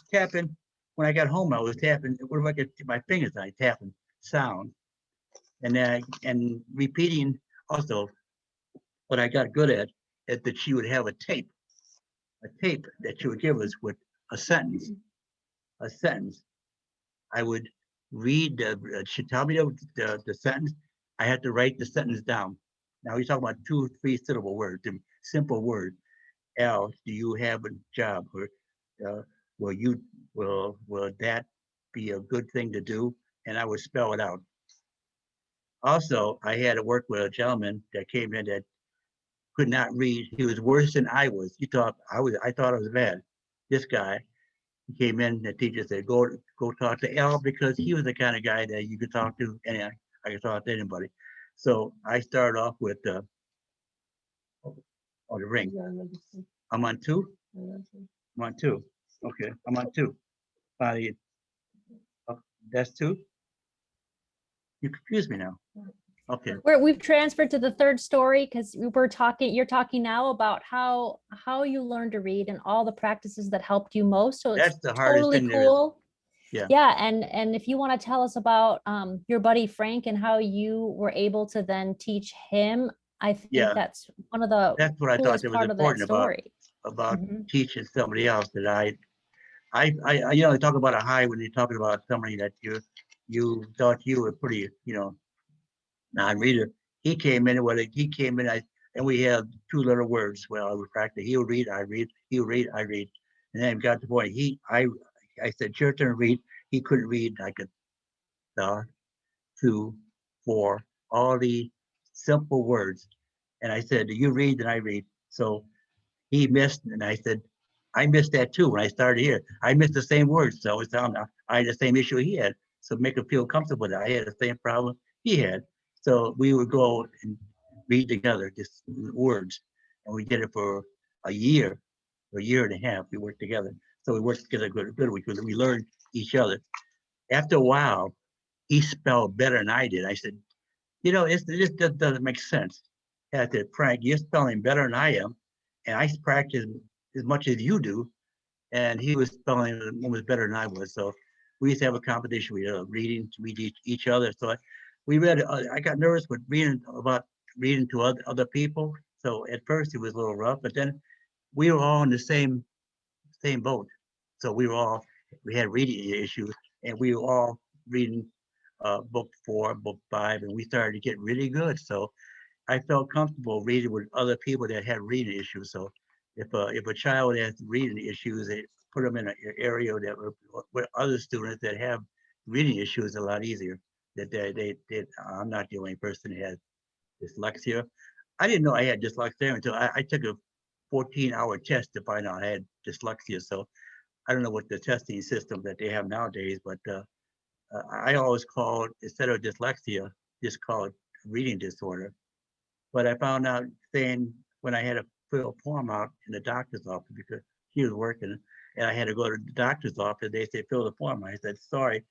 When I got home, I was tapping. What if I could my fingers? I tapping sound, and repeating also. What I got good at is that she would have a tape that she would give us with a sentence, a sentence. I would read, she'd tell me the sentence. I had to write the sentence down. Now we're talking about 2 or 3 syllable words, simple words. Al, do you have a job? Or will you, will that be a good thing to do? And I would spell it out. Also, I had to work with a gentleman that came in that could not read. He was worse than I was. I thought I was bad. This guy, he came in, the teacher said, go talk to Al because he was the kind of guy that you could talk to, and I could talk to anybody. So I started off with the ring. I'm on 2. I'm on 2. Okay, I'm on 2. That's 2. You confused me now. Okay. We've transferred to the 3rd story because you're talking now about how you learned to read and all the practices that helped you most. So it's That's the hardest totally thing there is. cool. Yeah. Yeah, and if you want to tell us about your buddy Frank and how you were able to then teach him, I think Yeah. that's one of the That's what I thought coolest that was part of that important story. about Mhm. teaching somebody else that they talk about a high when you're talking about somebody that you thought you were pretty, non-reader. He came in, and we had 2 little words. Well, I would practice. He'll read, I read. He'll read, I read. And then got to the point. I said, your turn to read. He couldn't read. I could, 2, 4, all the simple words. And I said, do you read? And I read. So he missed, and I said, I missed that too when I started here. I missed the same words. So I was telling him I had the same issue he had. So make him feel comfortable with it. I had the same problem he had. So we would go and read together, just words. And we did it for a year and a half. We worked together. So we worked together good because we learned each other. After a while, he spelled better than I did. I said, it just doesn't make sense. And I said, Frank, you're spelling better than I am. And I practice as much as you do. And he was spelling almost better than I was. So we used to have a competition. We reading to read each other. So we read, I got nervous with reading to other people. So at first it was a little rough, but then we were all in the same boat. So we had reading issues, and we were all reading book 4, book 5, and we started to get really good. So I felt comfortable reading with other people that had reading issues. So if a child has reading issues, they put them in an area that with other students that have reading issues a lot easier. I'm not the only person that has dyslexia. I didn't know I had dyslexia until I took a 14-hour test to find out I had dyslexia. So I don't know what the testing system that they have nowadays, but I always called, instead of dyslexia, just call it reading disorder. But I found out saying when I had to fill a form out in the doctor's office because she was working and I had to go to the doctor's office, they said, fill the form. I said, sorry.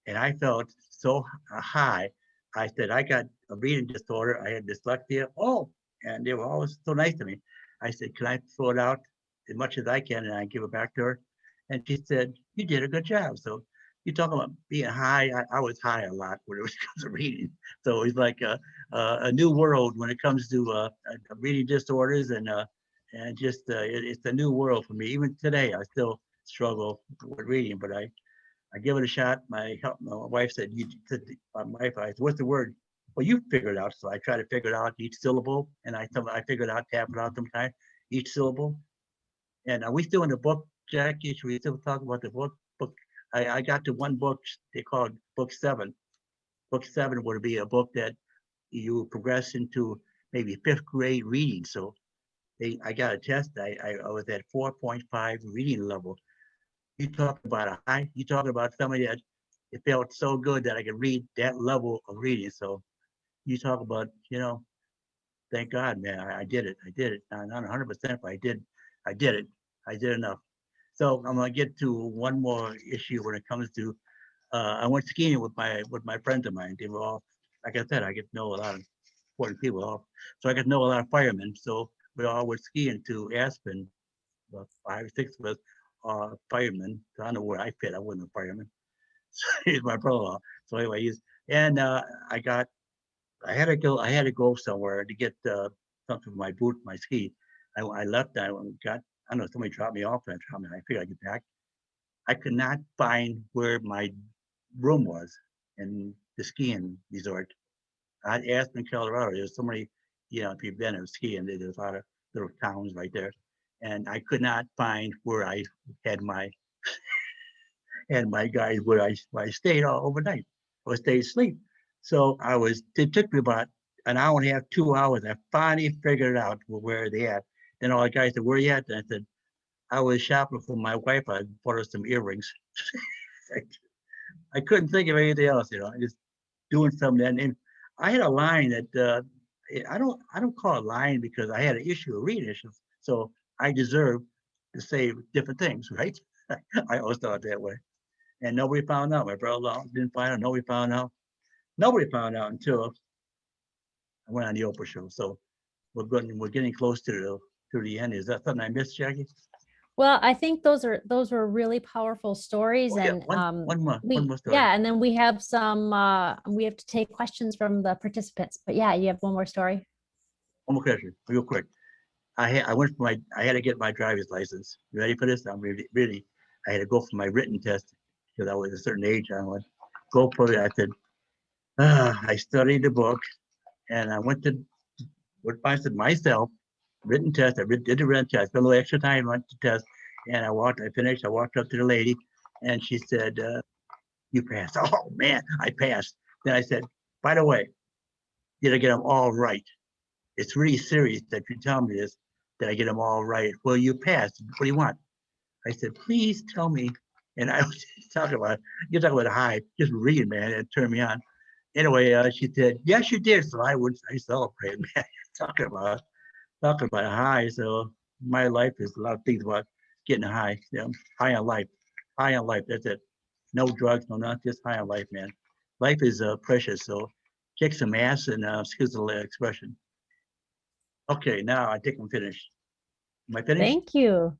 And I felt so high. I said, I got a reading disorder. I had dyslexia. Oh, and they were always so nice to me. I said, can I fill it out as much as I can? And I give it back to her. And she said, you did a good job. So you talk about being high. I was high a lot when it was comes to reading. So it's like a new world when it comes to reading disorders and just it's a new world for me. Even today, I still struggle with reading, but I give it a shot. My wife said, my wife, I said, what's the word? Well, you figure it out. So I try to figure it out each syllable, and I figured out, tap it out sometimes, each syllable. And are we still in the book, Jackie? Should we still talk about the book? I got to one book they called book 7. Book 7 would be a book that you progress into maybe 5th grade reading. So I got a test. I was at 4.5 reading level. You talk about a high. You talk about somebody that it felt so good that I could read that level of reading. So you talk about, thank God, man, I did it. I did it. Not 100%, but I did it. I did enough. So I'm gonna get to one more issue when it comes to, I went skiing with my friends of mine. They were all, like I said, I get to know a lot of important people. So I got to know a lot of firemen. So we all went skiing to Aspen, about 5 or 6 of us, firemen. So I don't know where I fit. I wasn't a fireman. So he's my brother-in-law. So anyway, and I had to go somewhere to get something for my boot, my ski. I left. I don't know. Somebody dropped me off. And I figured I'd get back. I could not find where my room was in the skiing resort. I'd Aspen, Colorado. There's so many, if you've been to skiing, there's a lot of little towns right there, and I could not find where I had my guys where I stayed all overnight or stayed asleep. So it took me about an hour and a half, 2 hours. I finally figured out where they at. Then all the guys said, "Where you at?" And I said, "I was shopping for my wife. I bought her some earrings." I couldn't think of anything else, just doing something. And I had a line that I don't call it lying because I had an issue, a reading issue. So I deserve to say different things, right? I always thought that way. And nobody found out. My brother didn't find out. Nobody found out. Nobody found out until I went on the Oprah show. So we're getting close to the end. Is that something I missed, Jackie? Well, I think those were really powerful stories. Oh, yeah, and one more story. yeah, and then we have we have to take questions from the participants. But yeah, you have one more story. One more question, real quick. I had to get my driver's license. You ready for this? I'm really. I had to go for my written test because I was a certain age. I went go for it. I said, I studied the book, and I went to what I said myself. Written test. I did the written test. Spent a little extra time on the test, and I finished. I walked up to the lady, and she said, "You passed." Oh man, I passed. Then I said, "By the way, did I get them all right? It's really serious that you tell me this. Did I get them all right? Well, you passed. What do you want?" I said, "Please tell me." And I was talking about, you're talking about a high, just read, man, it turned me on. Anyway, she said, "Yes, you did." So I celebrate, man. talking about a high. So my life is a lot of things about getting high. High on life. High on life. That's it. No drugs, no nothing, just high on life, man. Life is precious. So kick some ass and excuse the expression. Okay, now I think I'm finished. Am I finished? Thank you.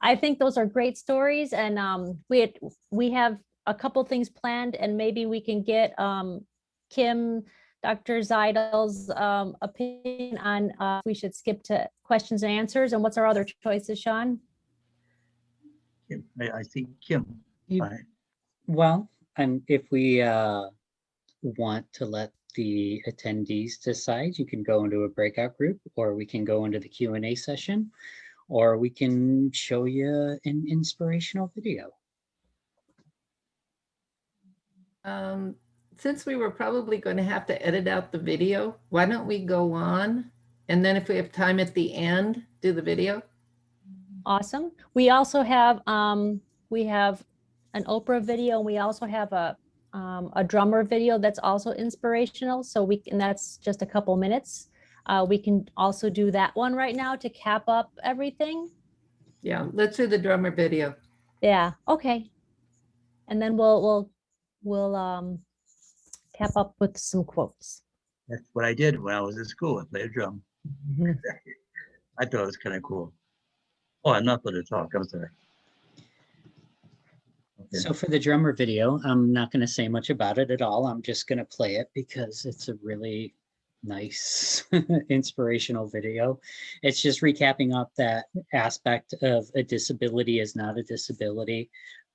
I think those are great stories, and we have a couple things planned, and maybe we can get Kim, Dr. Zeidel's opinion on if we should skip to questions and answers, and what's our other choices, Sean? I see Kim. Well, and if we want to let the attendees decide, you can go into a breakout group, or we can go into the Q&A session, or we can show you an inspirational video. Since we were probably going to have to edit out the video, why don't we go on? And then if we have time at the end, do the video. Awesome. We also have an Oprah video, and we also have a drummer video that's also inspirational. So that's just a couple minutes. We can also do that one right now to cap up everything. Yeah, let's do the drummer video. Yeah. Okay. And then we'll cap up with some quotes. That's what I did when I was in school. I played a drum. I thought it was kind of cool. Oh, I'm not going to talk. I'm sorry. Okay. So for the drummer video, I'm not going to say much about it at all. I'm just going to play it because it's a really nice inspirational video. It's just recapping up that aspect of a disability is not a disability,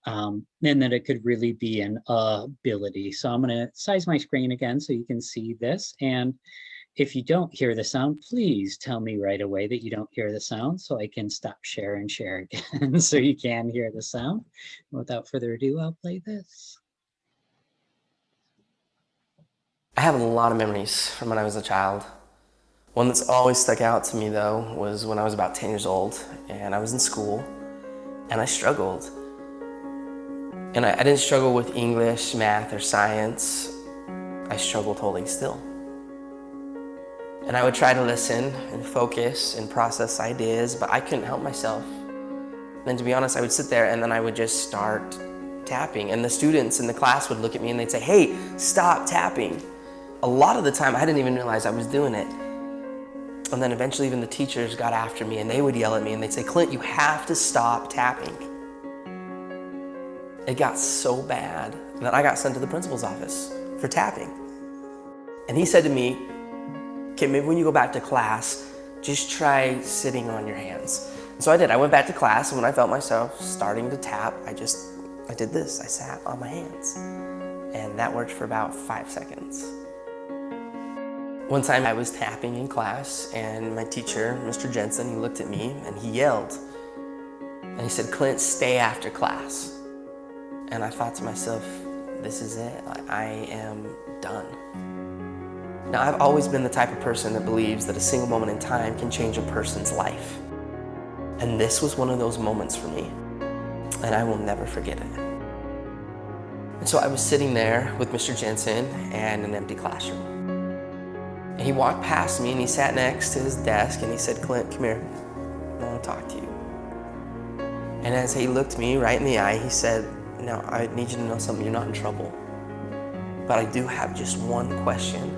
and that it could really be an ability. So I'm going to size my screen again so you can see this. And if you don't hear the sound, please tell me right away that you don't hear the sound so I can stop share and share again so you can hear the sound. Without further ado, I'll play this. I have a lot of memories from when I was a child. One that's always stuck out to me though was when I was about 10 years old and I was in school and I struggled. And I didn't struggle with English, math, or science. I struggled holding still. And I would try to listen and focus and process ideas, but I couldn't help myself. And to be honest, I would sit there and then I would just start tapping. And the students in the class would look at me and they'd say, "Hey, stop tapping." A lot of the time, I didn't even realize I was doing it. And then eventually even the teachers got after me and they would yell at me and they'd say, "Clint, you have to stop tapping." It got so bad that I got sent to the principal's office for tapping. And he said to me, "Okay, maybe when you go back to class, just try sitting on your hands." And so I did. I went back to class, and when I felt myself starting to tap, I did this. I sat on my hands. And that worked for about 5 seconds. One time I was tapping in class, and my teacher, Mr. Jensen, he looked at me and he yelled. And he said, "Clint, stay after class." And I thought to myself, this is it. I am done. Now, I've always been the type of person that believes that a single moment in time can change a person's life. And this was one of those moments for me, and I will never forget it. And so I was sitting there with Mr. Jensen and an empty classroom. And he walked past me and he sat next to his desk and he said, "Clint, come here. I want to talk to you." And as he looked me right in the eye, he said, "Now, I need you to know something. You're not in trouble. But I do have just one question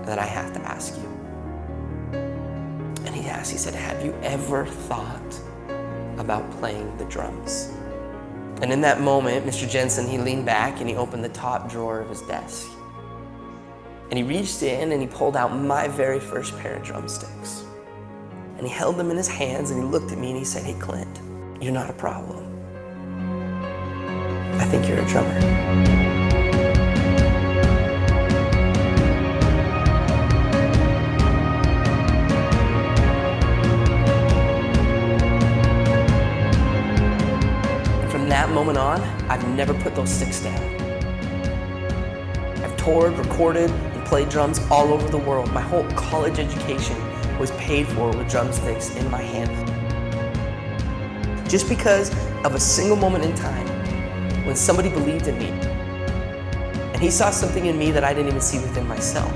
that I have to ask you." And he asked, he said, "Have you ever thought about playing the drums?" And in that moment, Mr. Jensen, he leaned back and he opened the top drawer of his desk. And he reached in and he pulled out my very first pair of drumsticks. And he held them in his hands and he looked at me and he said, "Hey, Clint, you're not a problem. I think you're a drummer." From that moment on, I've never put those sticks down. I've toured, recorded, and played drums all over the world. My whole college education was paid for with drumsticks in my hand. Just because of a single moment in time when somebody believed in me. And he saw something in me that I didn't even see within myself.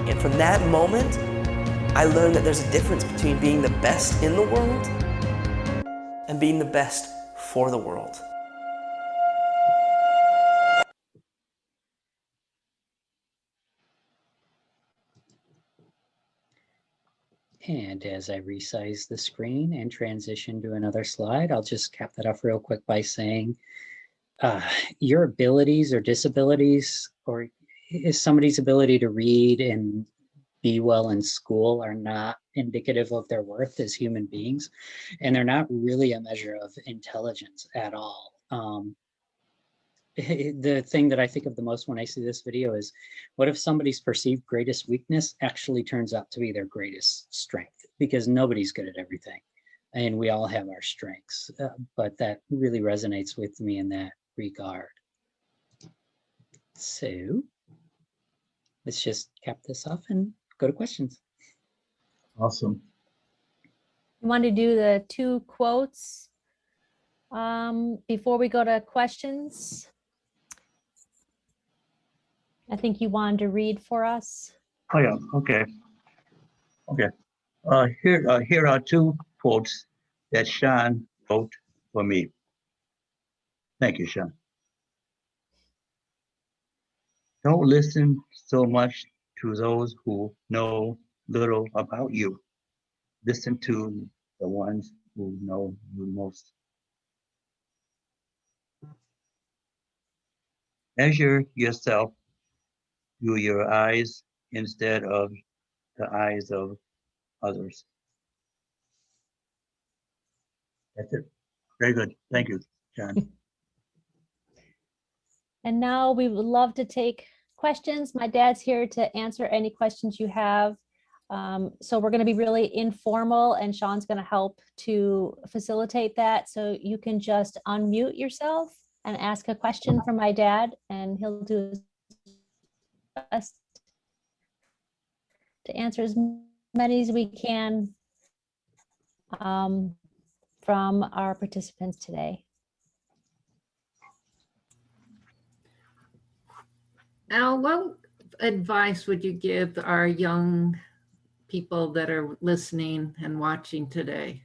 And from that moment, I learned that there's a difference between being the best in the world and being the best for the world. And as I resize the screen and transition to another slide, I'll just cap that off real quick by saying your abilities or disabilities, or is somebody's ability to read and be well in school, are not indicative of their worth as human beings. And they're not really a measure of intelligence at all. The thing that I think of the most when I see this video is, what if somebody's perceived greatest weakness actually turns out to be their greatest strength? Because nobody's good at everything and we all have our strengths, but that really resonates with me in that regard. So let's just cap this off and go to questions. Awesome. You want to do the 2 quotes before we go to questions? I think you wanted to read for us. Oh, yeah, okay. Okay. Here are 2 quotes that Sean wrote for me. Thank you, Sean. "Don't listen so much to those who know little about you. Listen to the ones who know you most. Measure yourself through your eyes instead of the eyes of others." That's it. Very good. Thank you, John. And now we would love to take questions. My dad's here to answer any questions you have. So we're going to be really informal and Sean's going to help to facilitate that. So you can just unmute yourself and ask a question from my dad and he'll do his best to answer as many as we can. from our participants today? Al, what advice would you give our young people that are listening and watching today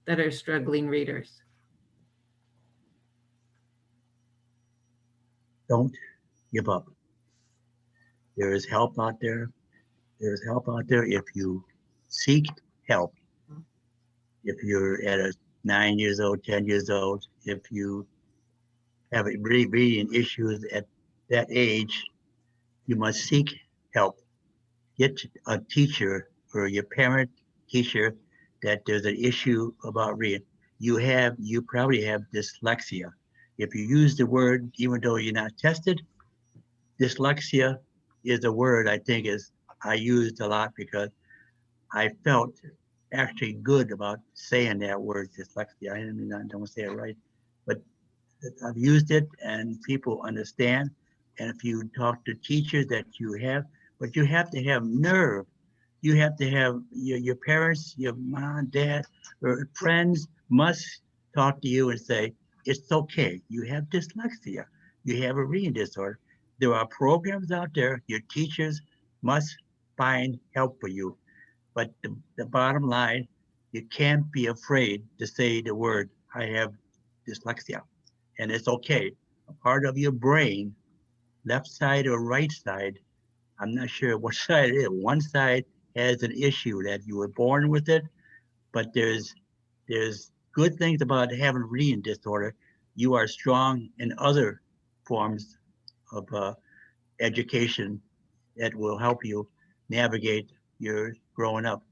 that are struggling readers? Don't give up. There is help out there. There's help out there if you seek help. If you're at a 9 years old, 10 years old, if you have reading issues at that age, you must seek help. Get a teacher or your parent teacher that there's an issue about reading. You probably have dyslexia. If you use the word, even though you're not tested, dyslexia is a word I used a lot because I felt actually good about saying that word dyslexia. I don't say it right, but I've used it and people understand. And if you talk to teachers that you have, but you have to have nerve. You have to have your parents, your mom, dad, or friends must talk to you and say, it's okay. You have dyslexia. You have a reading disorder. There are programs out there. Your teachers must find help for you. But the bottom line, you can't be afraid to say the word, I have dyslexia. And it's okay. A part of your brain, left side or right side, I'm not sure what side it is. One side has an issue that you were born with it, but there's good things about having a reading disorder. You are strong in other forms of education that will help you navigate your growing up.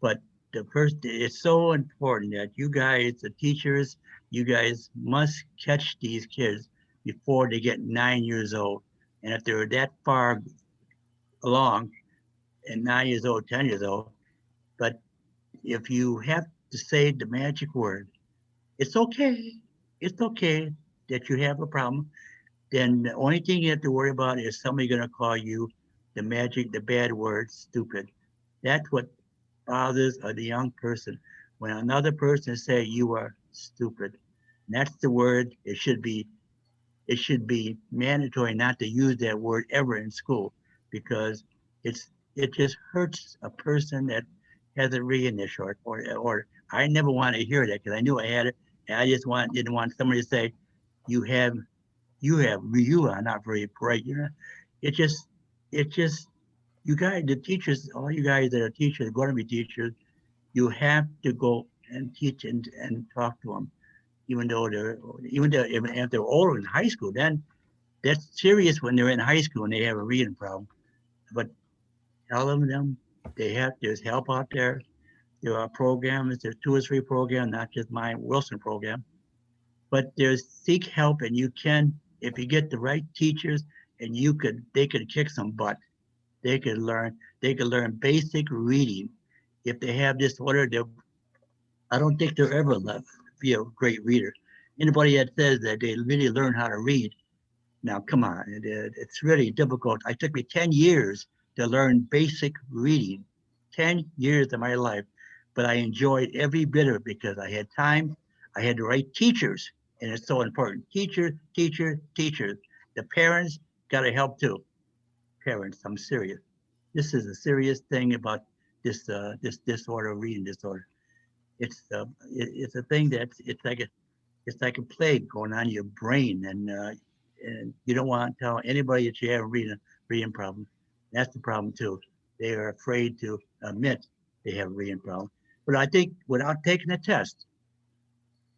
But it's so important that you guys, the teachers, you guys must catch these kids before they get 9 years old. And if they're that far along and 9 years old, 10 years old, but if you have to say the magic word, it's okay. It's okay that you have a problem. Then the only thing you have to worry about is somebody going to call you the bad word, stupid. That's what bothers the young person. When another person say you are stupid, that's the word. It should be mandatory not to use that word ever in school because it just hurts a person that has a reading disorder. Or I never wanted to hear that because I knew I had it, and I just didn't want somebody to say you have you are not very bright. It just you guys, the teachers, all you guys that are teachers, going to be teachers, you have to go and teach and talk to them, even though even if they're older in high school, then that's serious when they're in high school and they have a reading problem. But tell them there's help out there. There are programs, there's 2 or 3 programs, not just my Wilson program, but there's seek help and you can, if you get the right teachers and they could kick some butt. They could learn basic reading. If they have disorder, I don't think they'll ever be a great reader. Anybody that says that they really learn how to read, now come on, it's really difficult. It took me 10 years to learn basic reading, 10 years of my life, but I enjoyed every bit of it because I had time, I had the right teachers, and it's so important. Teachers. The parents got to help too. Parents, I'm serious. This is a serious thing about this disorder, reading disorder. It's a thing it's like a plague going on in your brain, and you don't want to tell anybody that you have a reading problem. That's the problem too. They are afraid to admit they have a reading problem. But I think without taking a test,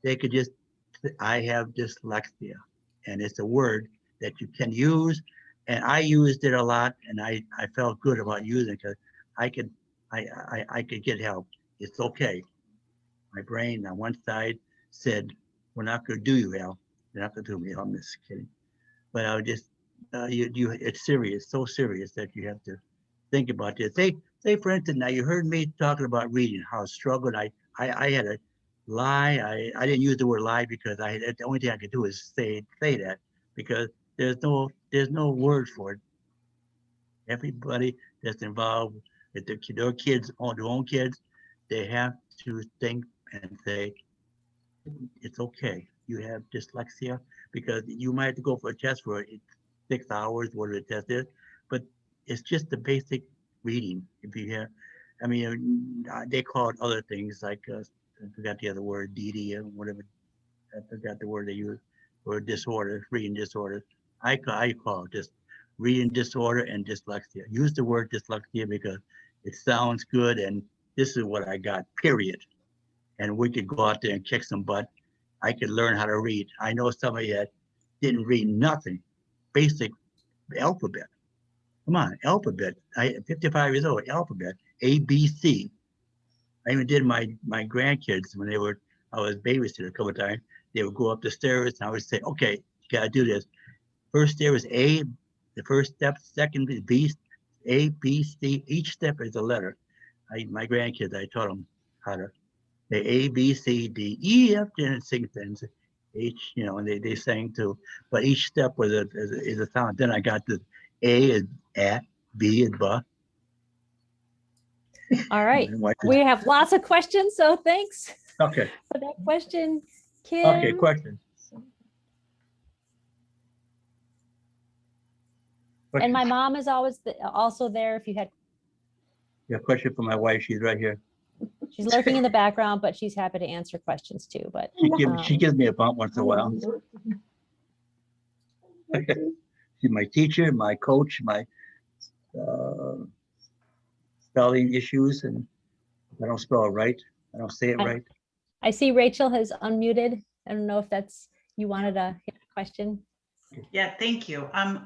they could just, I have dyslexia, and it's a word that you can use. And I used it a lot, and I felt good about using it because I could I could get help. It's okay. My brain on one side said, "We're not going to do you, Al. You're not going to do me." I'm just kidding. But I would just, it's serious, so serious that you have to think about this. Say for instance, now you heard me talking about reading, how I struggled. I had a lie. I didn't use the word lie because the only thing I could do is say that because there's no word for it. Everybody that's involved with their kids, their own kids, they have to think and say, it's okay. You have dyslexia because you might have to go for a test for 6 hours, whatever the test is, but it's just the basic reading. If you have, I mean, they call it other things like, I forgot the other word, DD or whatever. I forgot the word they use for disorder, reading disorder. I call it just reading disorder and dyslexia. Use the word dyslexia because it sounds good and this is what I got, period. And we could go out there and kick some butt. I could learn how to read. I know somebody that didn't read nothing, basic alphabet. Come on, alphabet. I 55 years old, alphabet, A, B, C. I even did my grandkids when I was babysitter a couple of times. They would go up the stairs and I would say, okay, you gotta do this. First stair is A, the first step, second is B, A, B, C. Each step is a letter. My grandkids, I taught them how to say A, B, C, D, E, F, and sing things. H, and they sang too. But each step is a sound. Then I got the A is at, B is ba. All right. We have lots of questions, so thanks Okay. for that question, Kim. Okay, question. And my mom is always also there if you had. Yeah, question for my wife. She's right here. She's lurking in the background, but she's happy to answer questions too. But She gives me a bump once in a while. She's my teacher, my coach, my spelling issues, and I don't spell it right. I don't say it right. I see Rachel has unmuted. I don't know if that's you wanted to hit a question. Yeah, thank you. I'm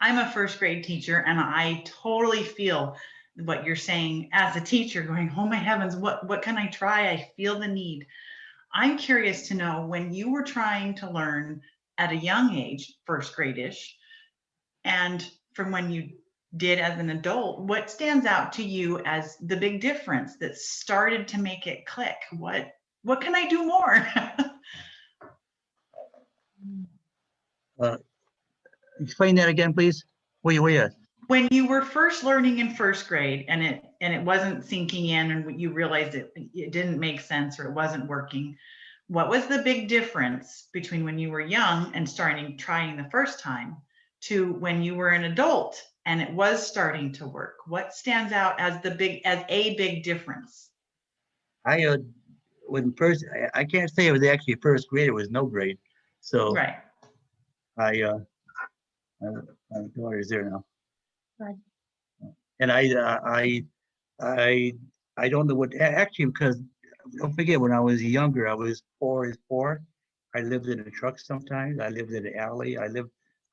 a first grade teacher, and I totally feel what you're saying as a teacher, going, oh my heavens, what can I try? I feel the need. I'm curious to know, when you were trying to learn at a young age, first grade-ish, and from when you did as an adult, what stands out to you as the big difference that started to make it click? What can I do more? Explain that again, please. Where you at? When you were first learning in first grade and it wasn't sinking in and you realized it didn't make sense or it wasn't working, what was the big difference between when you were young and trying the first time to when you were an adult and it was starting to work? What stands out as a big difference? I can't say it was actually first grade. It was no grade. So right. My daughter is there now. Right. And I don't know what actually, because don't forget, when I was younger, I was poor as poor. I lived in a truck sometimes. I lived in an alley. I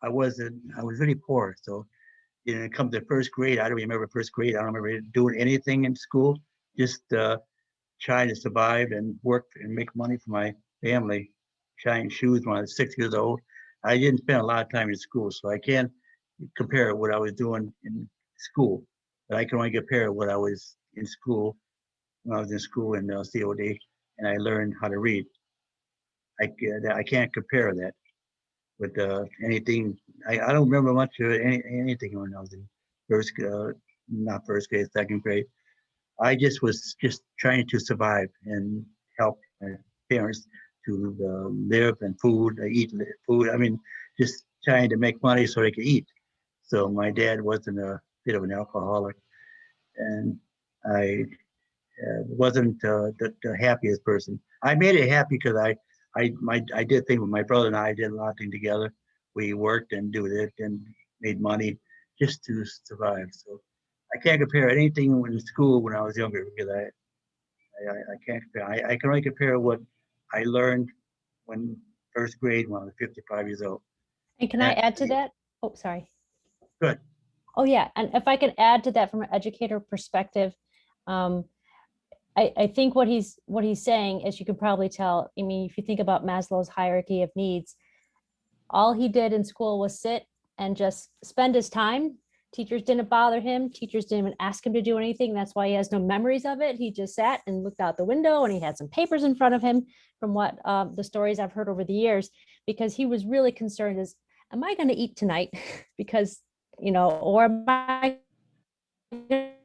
was really poor. So it comes to first grade. I don't remember first grade. I don't remember doing anything in school. Just trying to survive and work and make money for my family. Trying shoes when I was 6 years old. I didn't spend a lot of time in school, so I can't compare what I was doing in school. But I can only compare what I was in school when I was in school in COD, and I learned how to read. I can't compare that with anything. I don't remember much of anything when I was in not first grade, second grade. I was just trying to survive and help my parents to live and eat food. I mean, just trying to make money so they could eat. So my dad wasn't a bit of an alcoholic, and I wasn't the happiest person. I made it happy because I did things with my brother and I did a lot of things together. We worked and did it and made money just to survive. So I can't compare anything in school when I was younger because I can't compare. I can only compare what I learned when first grade when I was 55 years old. And can I add to that? Oh, sorry. Good. Oh, yeah. And if I could add to that from an educator perspective, I think what he's saying, as you can probably tell, I mean, if you think about Maslow's hierarchy of needs, all he did in school was sit and just spend his time. Teachers didn't bother him. Teachers didn't even ask him to do anything. That's why he has no memories of it. He just sat and looked out the window and he had some papers in front of him, from what the stories I've heard over the years, because he was really concerned is, am I going to eat tonight? Because, or am I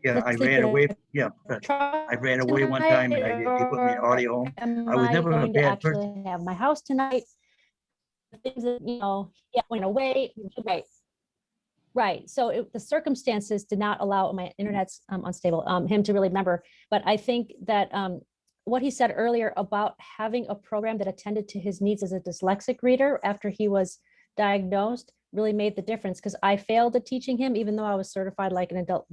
Yeah, I ran away. Yeah, but truck I ran away one time and they put me in tonight, audio home. or am I was I never a going to bad person. actually have my house tonight? Things that, yeah, went away. Right. Right. So the circumstances did not allow, my internet's unstable, him to really remember. But I think that what he said earlier about having a program that attended to his needs as a dyslexic reader after he was diagnosed really made the difference, because I failed at teaching him, even though I was certified like an adult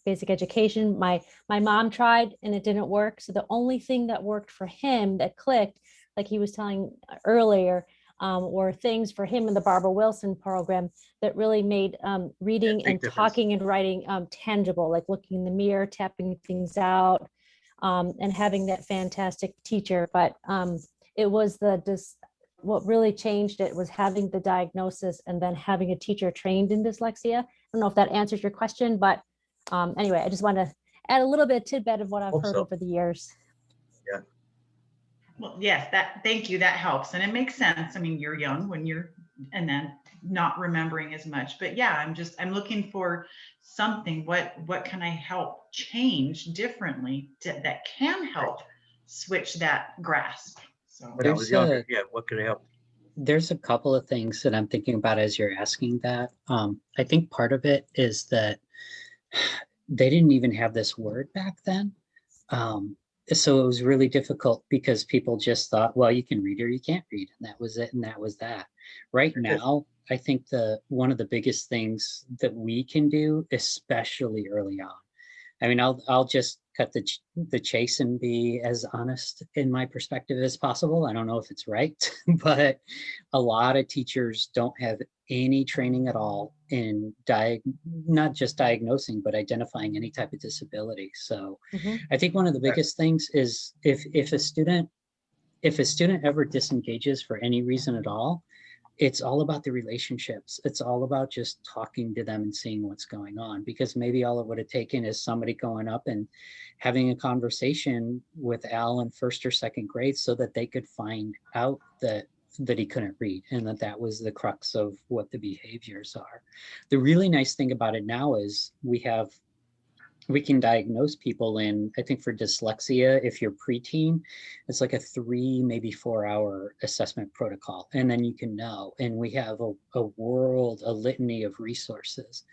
basic education. My mom tried and it didn't work. So the only thing that worked for him that clicked, like he was telling earlier, were things for him in the Barbara Wilson program that really made reading big and difference. talking and writing tangible, like looking in the mirror, tapping things out, and having that fantastic teacher. But it was what really changed it was having the diagnosis and then having a teacher trained in dyslexia. I don't know if that answers your question, but anyway, I just want to add a little bit of tidbit of what I've Hope heard so. over the years. Well, yes, thank you. That helps. And it makes sense. I mean, you're young when you're, and then not remembering as much, but yeah, I'm looking for something. What can I help change differently that can help switch that grasp? So When I was younger, yeah, what could I help? There's a couple of things that I'm thinking about as you're asking that. I think part of it is that they didn't even have this word back then. So it was really difficult because people just thought, well, you can read or you can't read, and that was it, and that was that. Right now, I think one of the biggest things that we can do, especially early on, I mean, I'll just cut the chase and be as honest in my perspective as possible. I don't know if it's right, but a lot of teachers don't have any training at all in not just diagnosing, but identifying any type of disability. So I think one of the biggest things is if a student ever disengages for any reason at all, it's all about the relationships. It's all about just talking to them and seeing what's going on, because maybe all it would have taken is somebody going up and having a conversation with Al in first or second grade so that they could find out that he couldn't read and that was the crux of what the behaviors are. The really nice thing about it now is we can diagnose people in, I think for dyslexia, if you're preteen, it's like a 3, maybe 4 hour assessment protocol. And then you can know, and we have a litany of resources.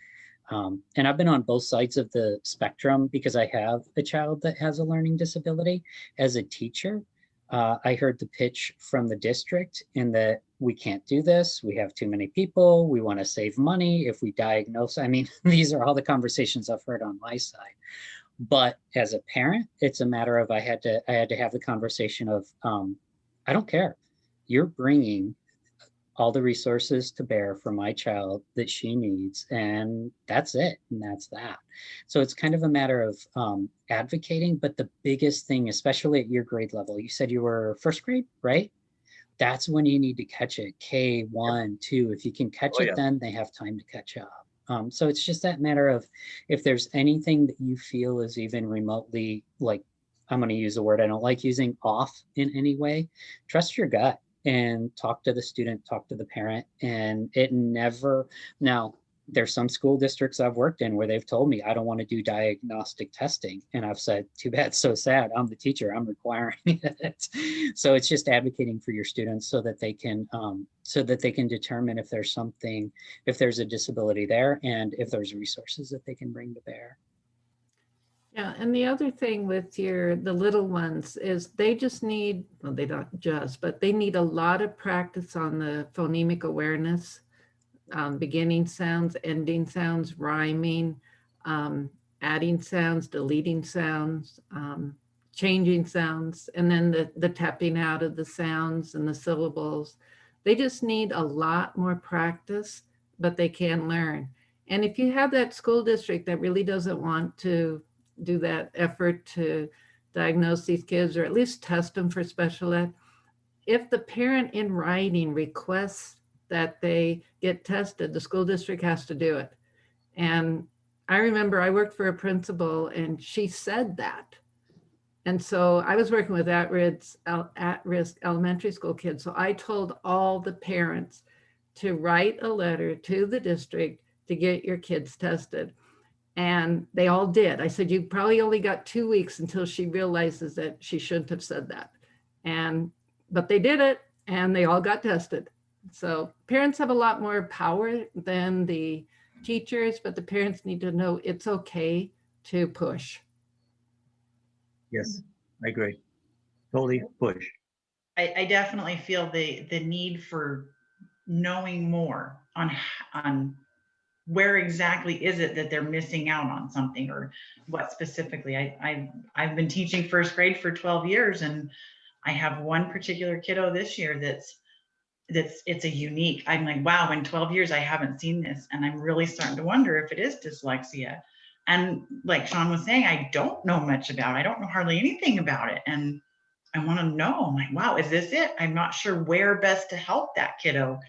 And I've been on both sides of the spectrum because I have a child that has a learning disability. As a teacher, I heard the pitch from the district in that we can't do this. We have too many people. We want to save money if we diagnose. I mean, these are all the conversations I've heard on my side. But as a parent, it's a matter of I had to have the conversation of I don't care. You're bringing all the resources to bear for my child that she needs, and that's it, and that's that. So it's kind of a matter of advocating, but the biggest thing, especially at your grade level, you said you were first grade, right? That's when you need to catch it, K1, 2. If you can catch it, then they have time to catch up. So it's just that matter of if there's anything that you feel is even remotely, like, I'm going to use a word I don't like using, off in any way, trust your gut and talk to the student, talk to the parent. And it never, now there's some school districts I've worked in where they've told me I don't want to do diagnostic testing. And I've said, too bad, so sad. I'm the teacher, I'm requiring it. So it's just advocating for your students so that they can determine if there's something, if there's a disability there, and if there's resources that they can bring to bear. Yeah, and the other thing with the little ones is they just need, well, they don't just, but they need a lot of practice on the phonemic awareness, beginning sounds, ending sounds, rhyming, adding sounds, deleting sounds, changing sounds, and then the tapping out of the sounds and the syllables. They just need a lot more practice, but they can learn. And if you have that school district that really doesn't want to do that effort to diagnose these kids or at least test them for special ed, if the parent in writing requests that they get tested, the school district has to do it. And I remember I worked for a principal and she said that. And so I was working with at-risk elementary school kids. So I told all the parents to write a letter to the district to get your kids tested. And they all did. I said, you probably only got 2 weeks until she realizes that she shouldn't have said that. But they did it, and they all got tested. So parents have a lot more power than the teachers, but the parents need to know it's okay to push. Yes, I agree. Totally push. I definitely feel the need for knowing more on where exactly is it that they're missing out on something, or what specifically. I've been teaching first grade for 12 years, and I have one particular kiddo this year that's it's a unique. I'm like, wow, in 12 years I haven't seen this, and I'm really starting to wonder if it is dyslexia. And like Sean was saying, I don't know much about it. I don't know hardly anything about it, and I want to know. I'm like, wow, is this it? I'm not sure where best to help that kiddo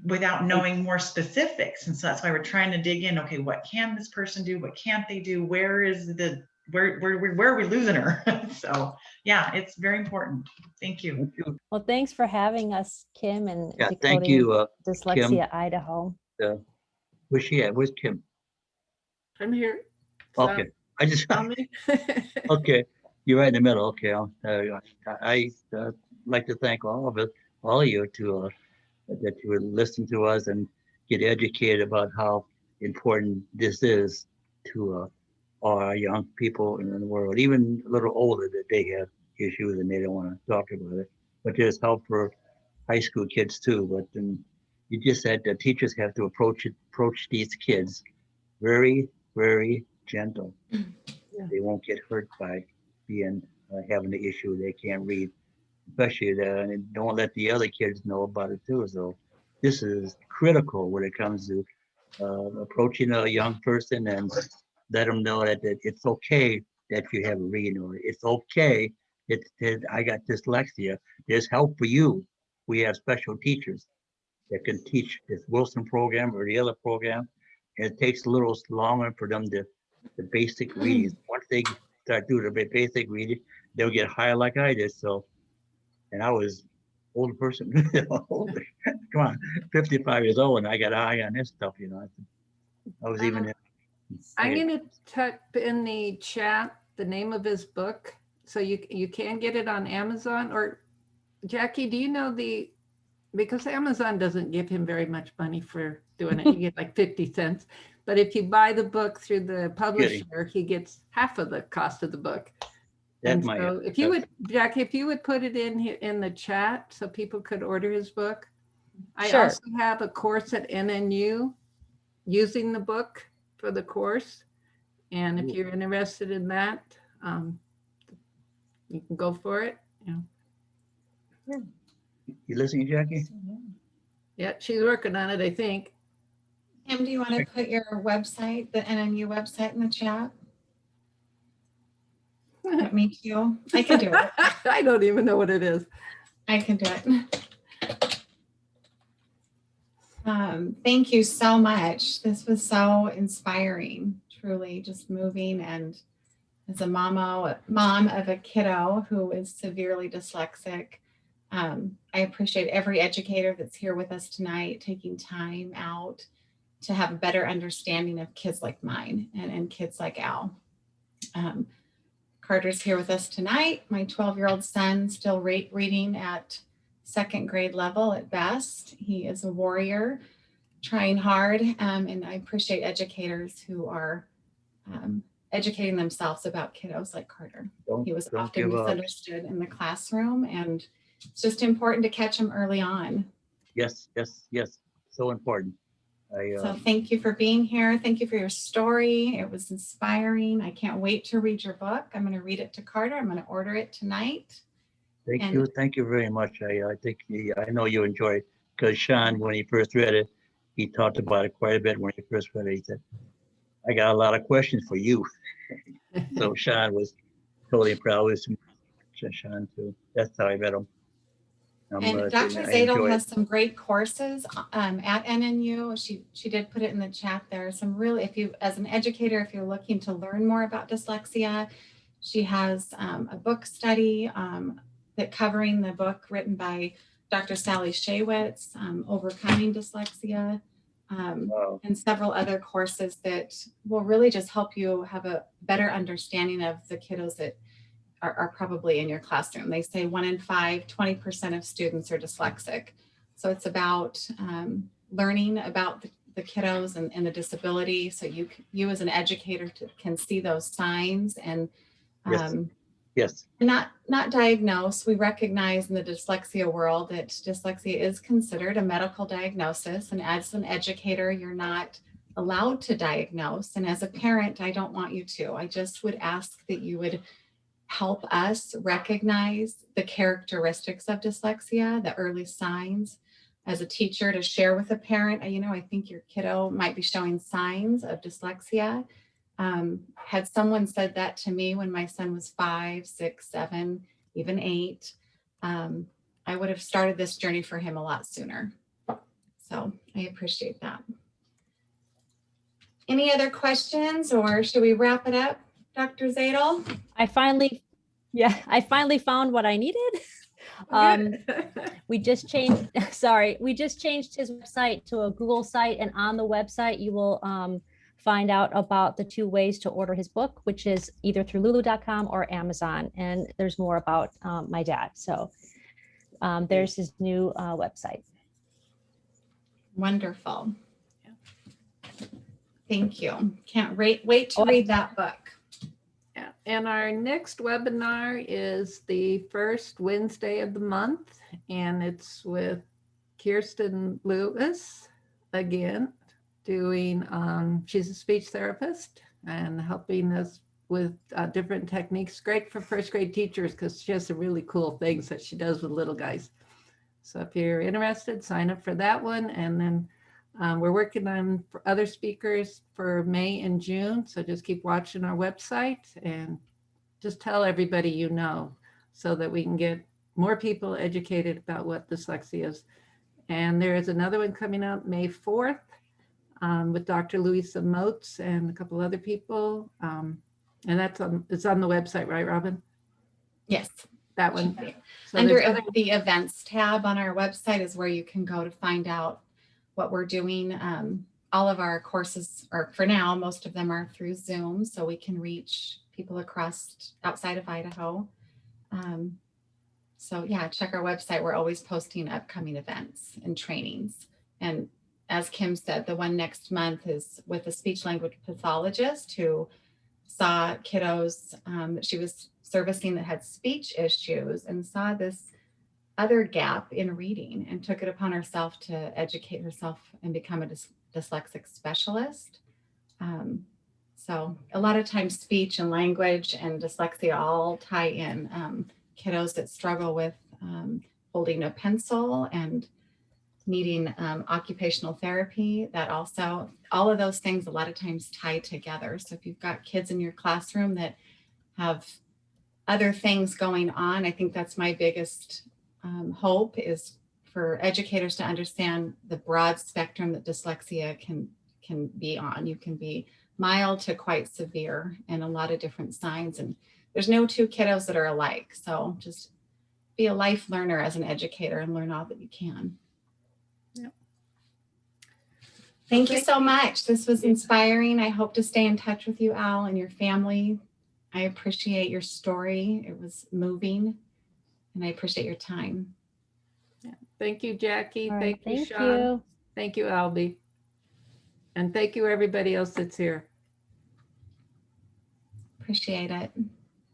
without knowing more specifics. And so that's why we're trying to dig in. Okay, what can this person do? What can't they do? Where are we losing her? So yeah, it's very important. Thank you. Thank you. Well, thanks for having us, Kim, and Yeah, Decoding thank you, Dyslexia Idaho. Where's she at? Where's Kim? I'm here. Okay, I just, Tell me. okay, you're right in the middle. Okay, I like to thank all of you to that you would listen to us and get educated about how important this is to all our young people in the world, even a little older, that they have issues and they don't want to talk about it. But there's help for high school kids too. But then you just said that teachers have to approach these kids very, very gentle. Yeah. They won't get hurt by being having the issue they can't read, especially that, and don't let the other kids know about it too. So this is critical when it comes to approaching a young person and let them know that it's okay that you have a reading, or it's okay that I got dyslexia. There's help for you. We have special teachers that can teach this Wilson program or the other program. And it takes a little longer for them to the basic readings. Once they start doing the basic reading, they'll get higher like I did. So, and I was older person, older. Come on, 55 years old, and I got eye on this stuff. I was even. I'm going to type in the chat the name of his book, so you can get it on Amazon. Or Jackie, do you know because Amazon doesn't give him very much money for doing it. You get like 50 cents. But if you buy the book through the publisher, he gets half of the cost of the book. And so if you would, Jackie, if you would put it in here in the chat so people could order his book. I Sure. also have a course at NNU using the book for the course. And if you're interested in that, you can go for it. Yeah. You listening, Jackie? Yeah, she's working on it, I think. Kim, do you want to put your website, the NNU website, in the chat? Me too. I can do it. I don't even know what it is. I can do it. Thank you so much. This was so inspiring, truly just moving. And as a mom of a kiddo who is severely dyslexic, I appreciate every educator that's here with us tonight, taking time out to have a better understanding of kids like mine and kids like Al. Carter's here with us tonight. My 12-year-old son still reading at second grade level at best. He is a warrior, trying hard, and I appreciate educators who are educating themselves about kiddos like Carter. He was often misunderstood in the classroom, and it's just important to catch him early on. Yes. So important. So thank you for being here. Thank you for your story. It was inspiring. I can't wait to read your book. I'm going to read it to Carter. I'm going to order it tonight. Thank you very much. I think I know you enjoy it, because Sean, when he first read it, he talked about it quite a bit. When he first read it, he said, I got a lot of questions for you. So Sean was totally proud of Sean too. That's how I met him. And Dr. Zadel has some great courses at NNU. She did put it in the chat there. Some really, if you, as an educator, if you're looking to learn more about dyslexia, she has a book study that covering the book written by Dr. Sally Shaywitz, Overcoming Dyslexia. Wow. and several other courses that will really just help you have a better understanding of the kiddos that are probably in your classroom. They say 1 in 5, 20% of students are dyslexic. So it's about learning about the kiddos and the disability. So you as an educator can see those signs and Yes. Yes. not diagnose. We recognize in the dyslexia world that dyslexia is considered a medical diagnosis. And as an educator, you're not allowed to diagnose. And as a parent, I don't want you to. I just would ask that you would help us recognize the characteristics of dyslexia, the early signs. As a teacher, to share with a parent, I think your kiddo might be showing signs of dyslexia. Had someone said that to me when my son was 5, 6, 7, even 8, I would have started this journey for him a lot sooner. So I appreciate that. Any other questions, or should we wrap it up, Dr. Zadel? I finally found what I needed. We just changed, we just changed his website to a Google site, and on the website you will find out about the 2 ways to order his book, which is either through lulu.com or Amazon. And there's more about my dad. So there's his new website. Wonderful. Thank you. Can't wait to read that book. Yeah. And our next webinar is the first Wednesday of the month, and it's with Kirsten Lewis again, doing, she's a speech therapist and helping us with different techniques. Great for first grade teachers because she has some really cool things that she does with little guys. So if you're interested, sign up for that one. And then we're working on for other speakers for May and June. So just keep watching our website and just tell everybody you know so that we can get more people educated about what dyslexia is. And there is another one coming up May 4th with Dr. Louisa Motes and a couple other people. And it's on the website, right, Robin? Yes. That one. So Under there's the events tab on our website is where you can go to find out what we're doing. All of our courses are, for now, most of them are through Zoom, so we can reach people across outside of Idaho. So yeah, check our website. We're always posting upcoming events and trainings. And as Kim said, the one next month is with a speech language pathologist who saw kiddos that she was servicing that had speech issues and saw this other gap in reading and took it upon herself to educate herself and become a dyslexic specialist. So a lot of times speech and language and dyslexia all tie in. Kiddos that struggle with holding a pencil and needing occupational therapy, that also, all of those things a lot of times tie together. So if you've got kids in your classroom that have other things going on, I think that's my biggest hope is for educators to understand the broad spectrum that dyslexia can be on. You can be mild to quite severe and a lot of different signs. And there's no 2 kiddos that are alike. So just be a life learner as an educator and learn all that you can. Yep. Thank you so much. This was inspiring. I hope to stay in touch with you, Al, and your family. I appreciate your story. It was moving, and I appreciate your time. Yeah. Thank you, Jackie. All right, Thank you, thank Sean. you. Thank you, Alby. And thank you, everybody else that's here. Appreciate it.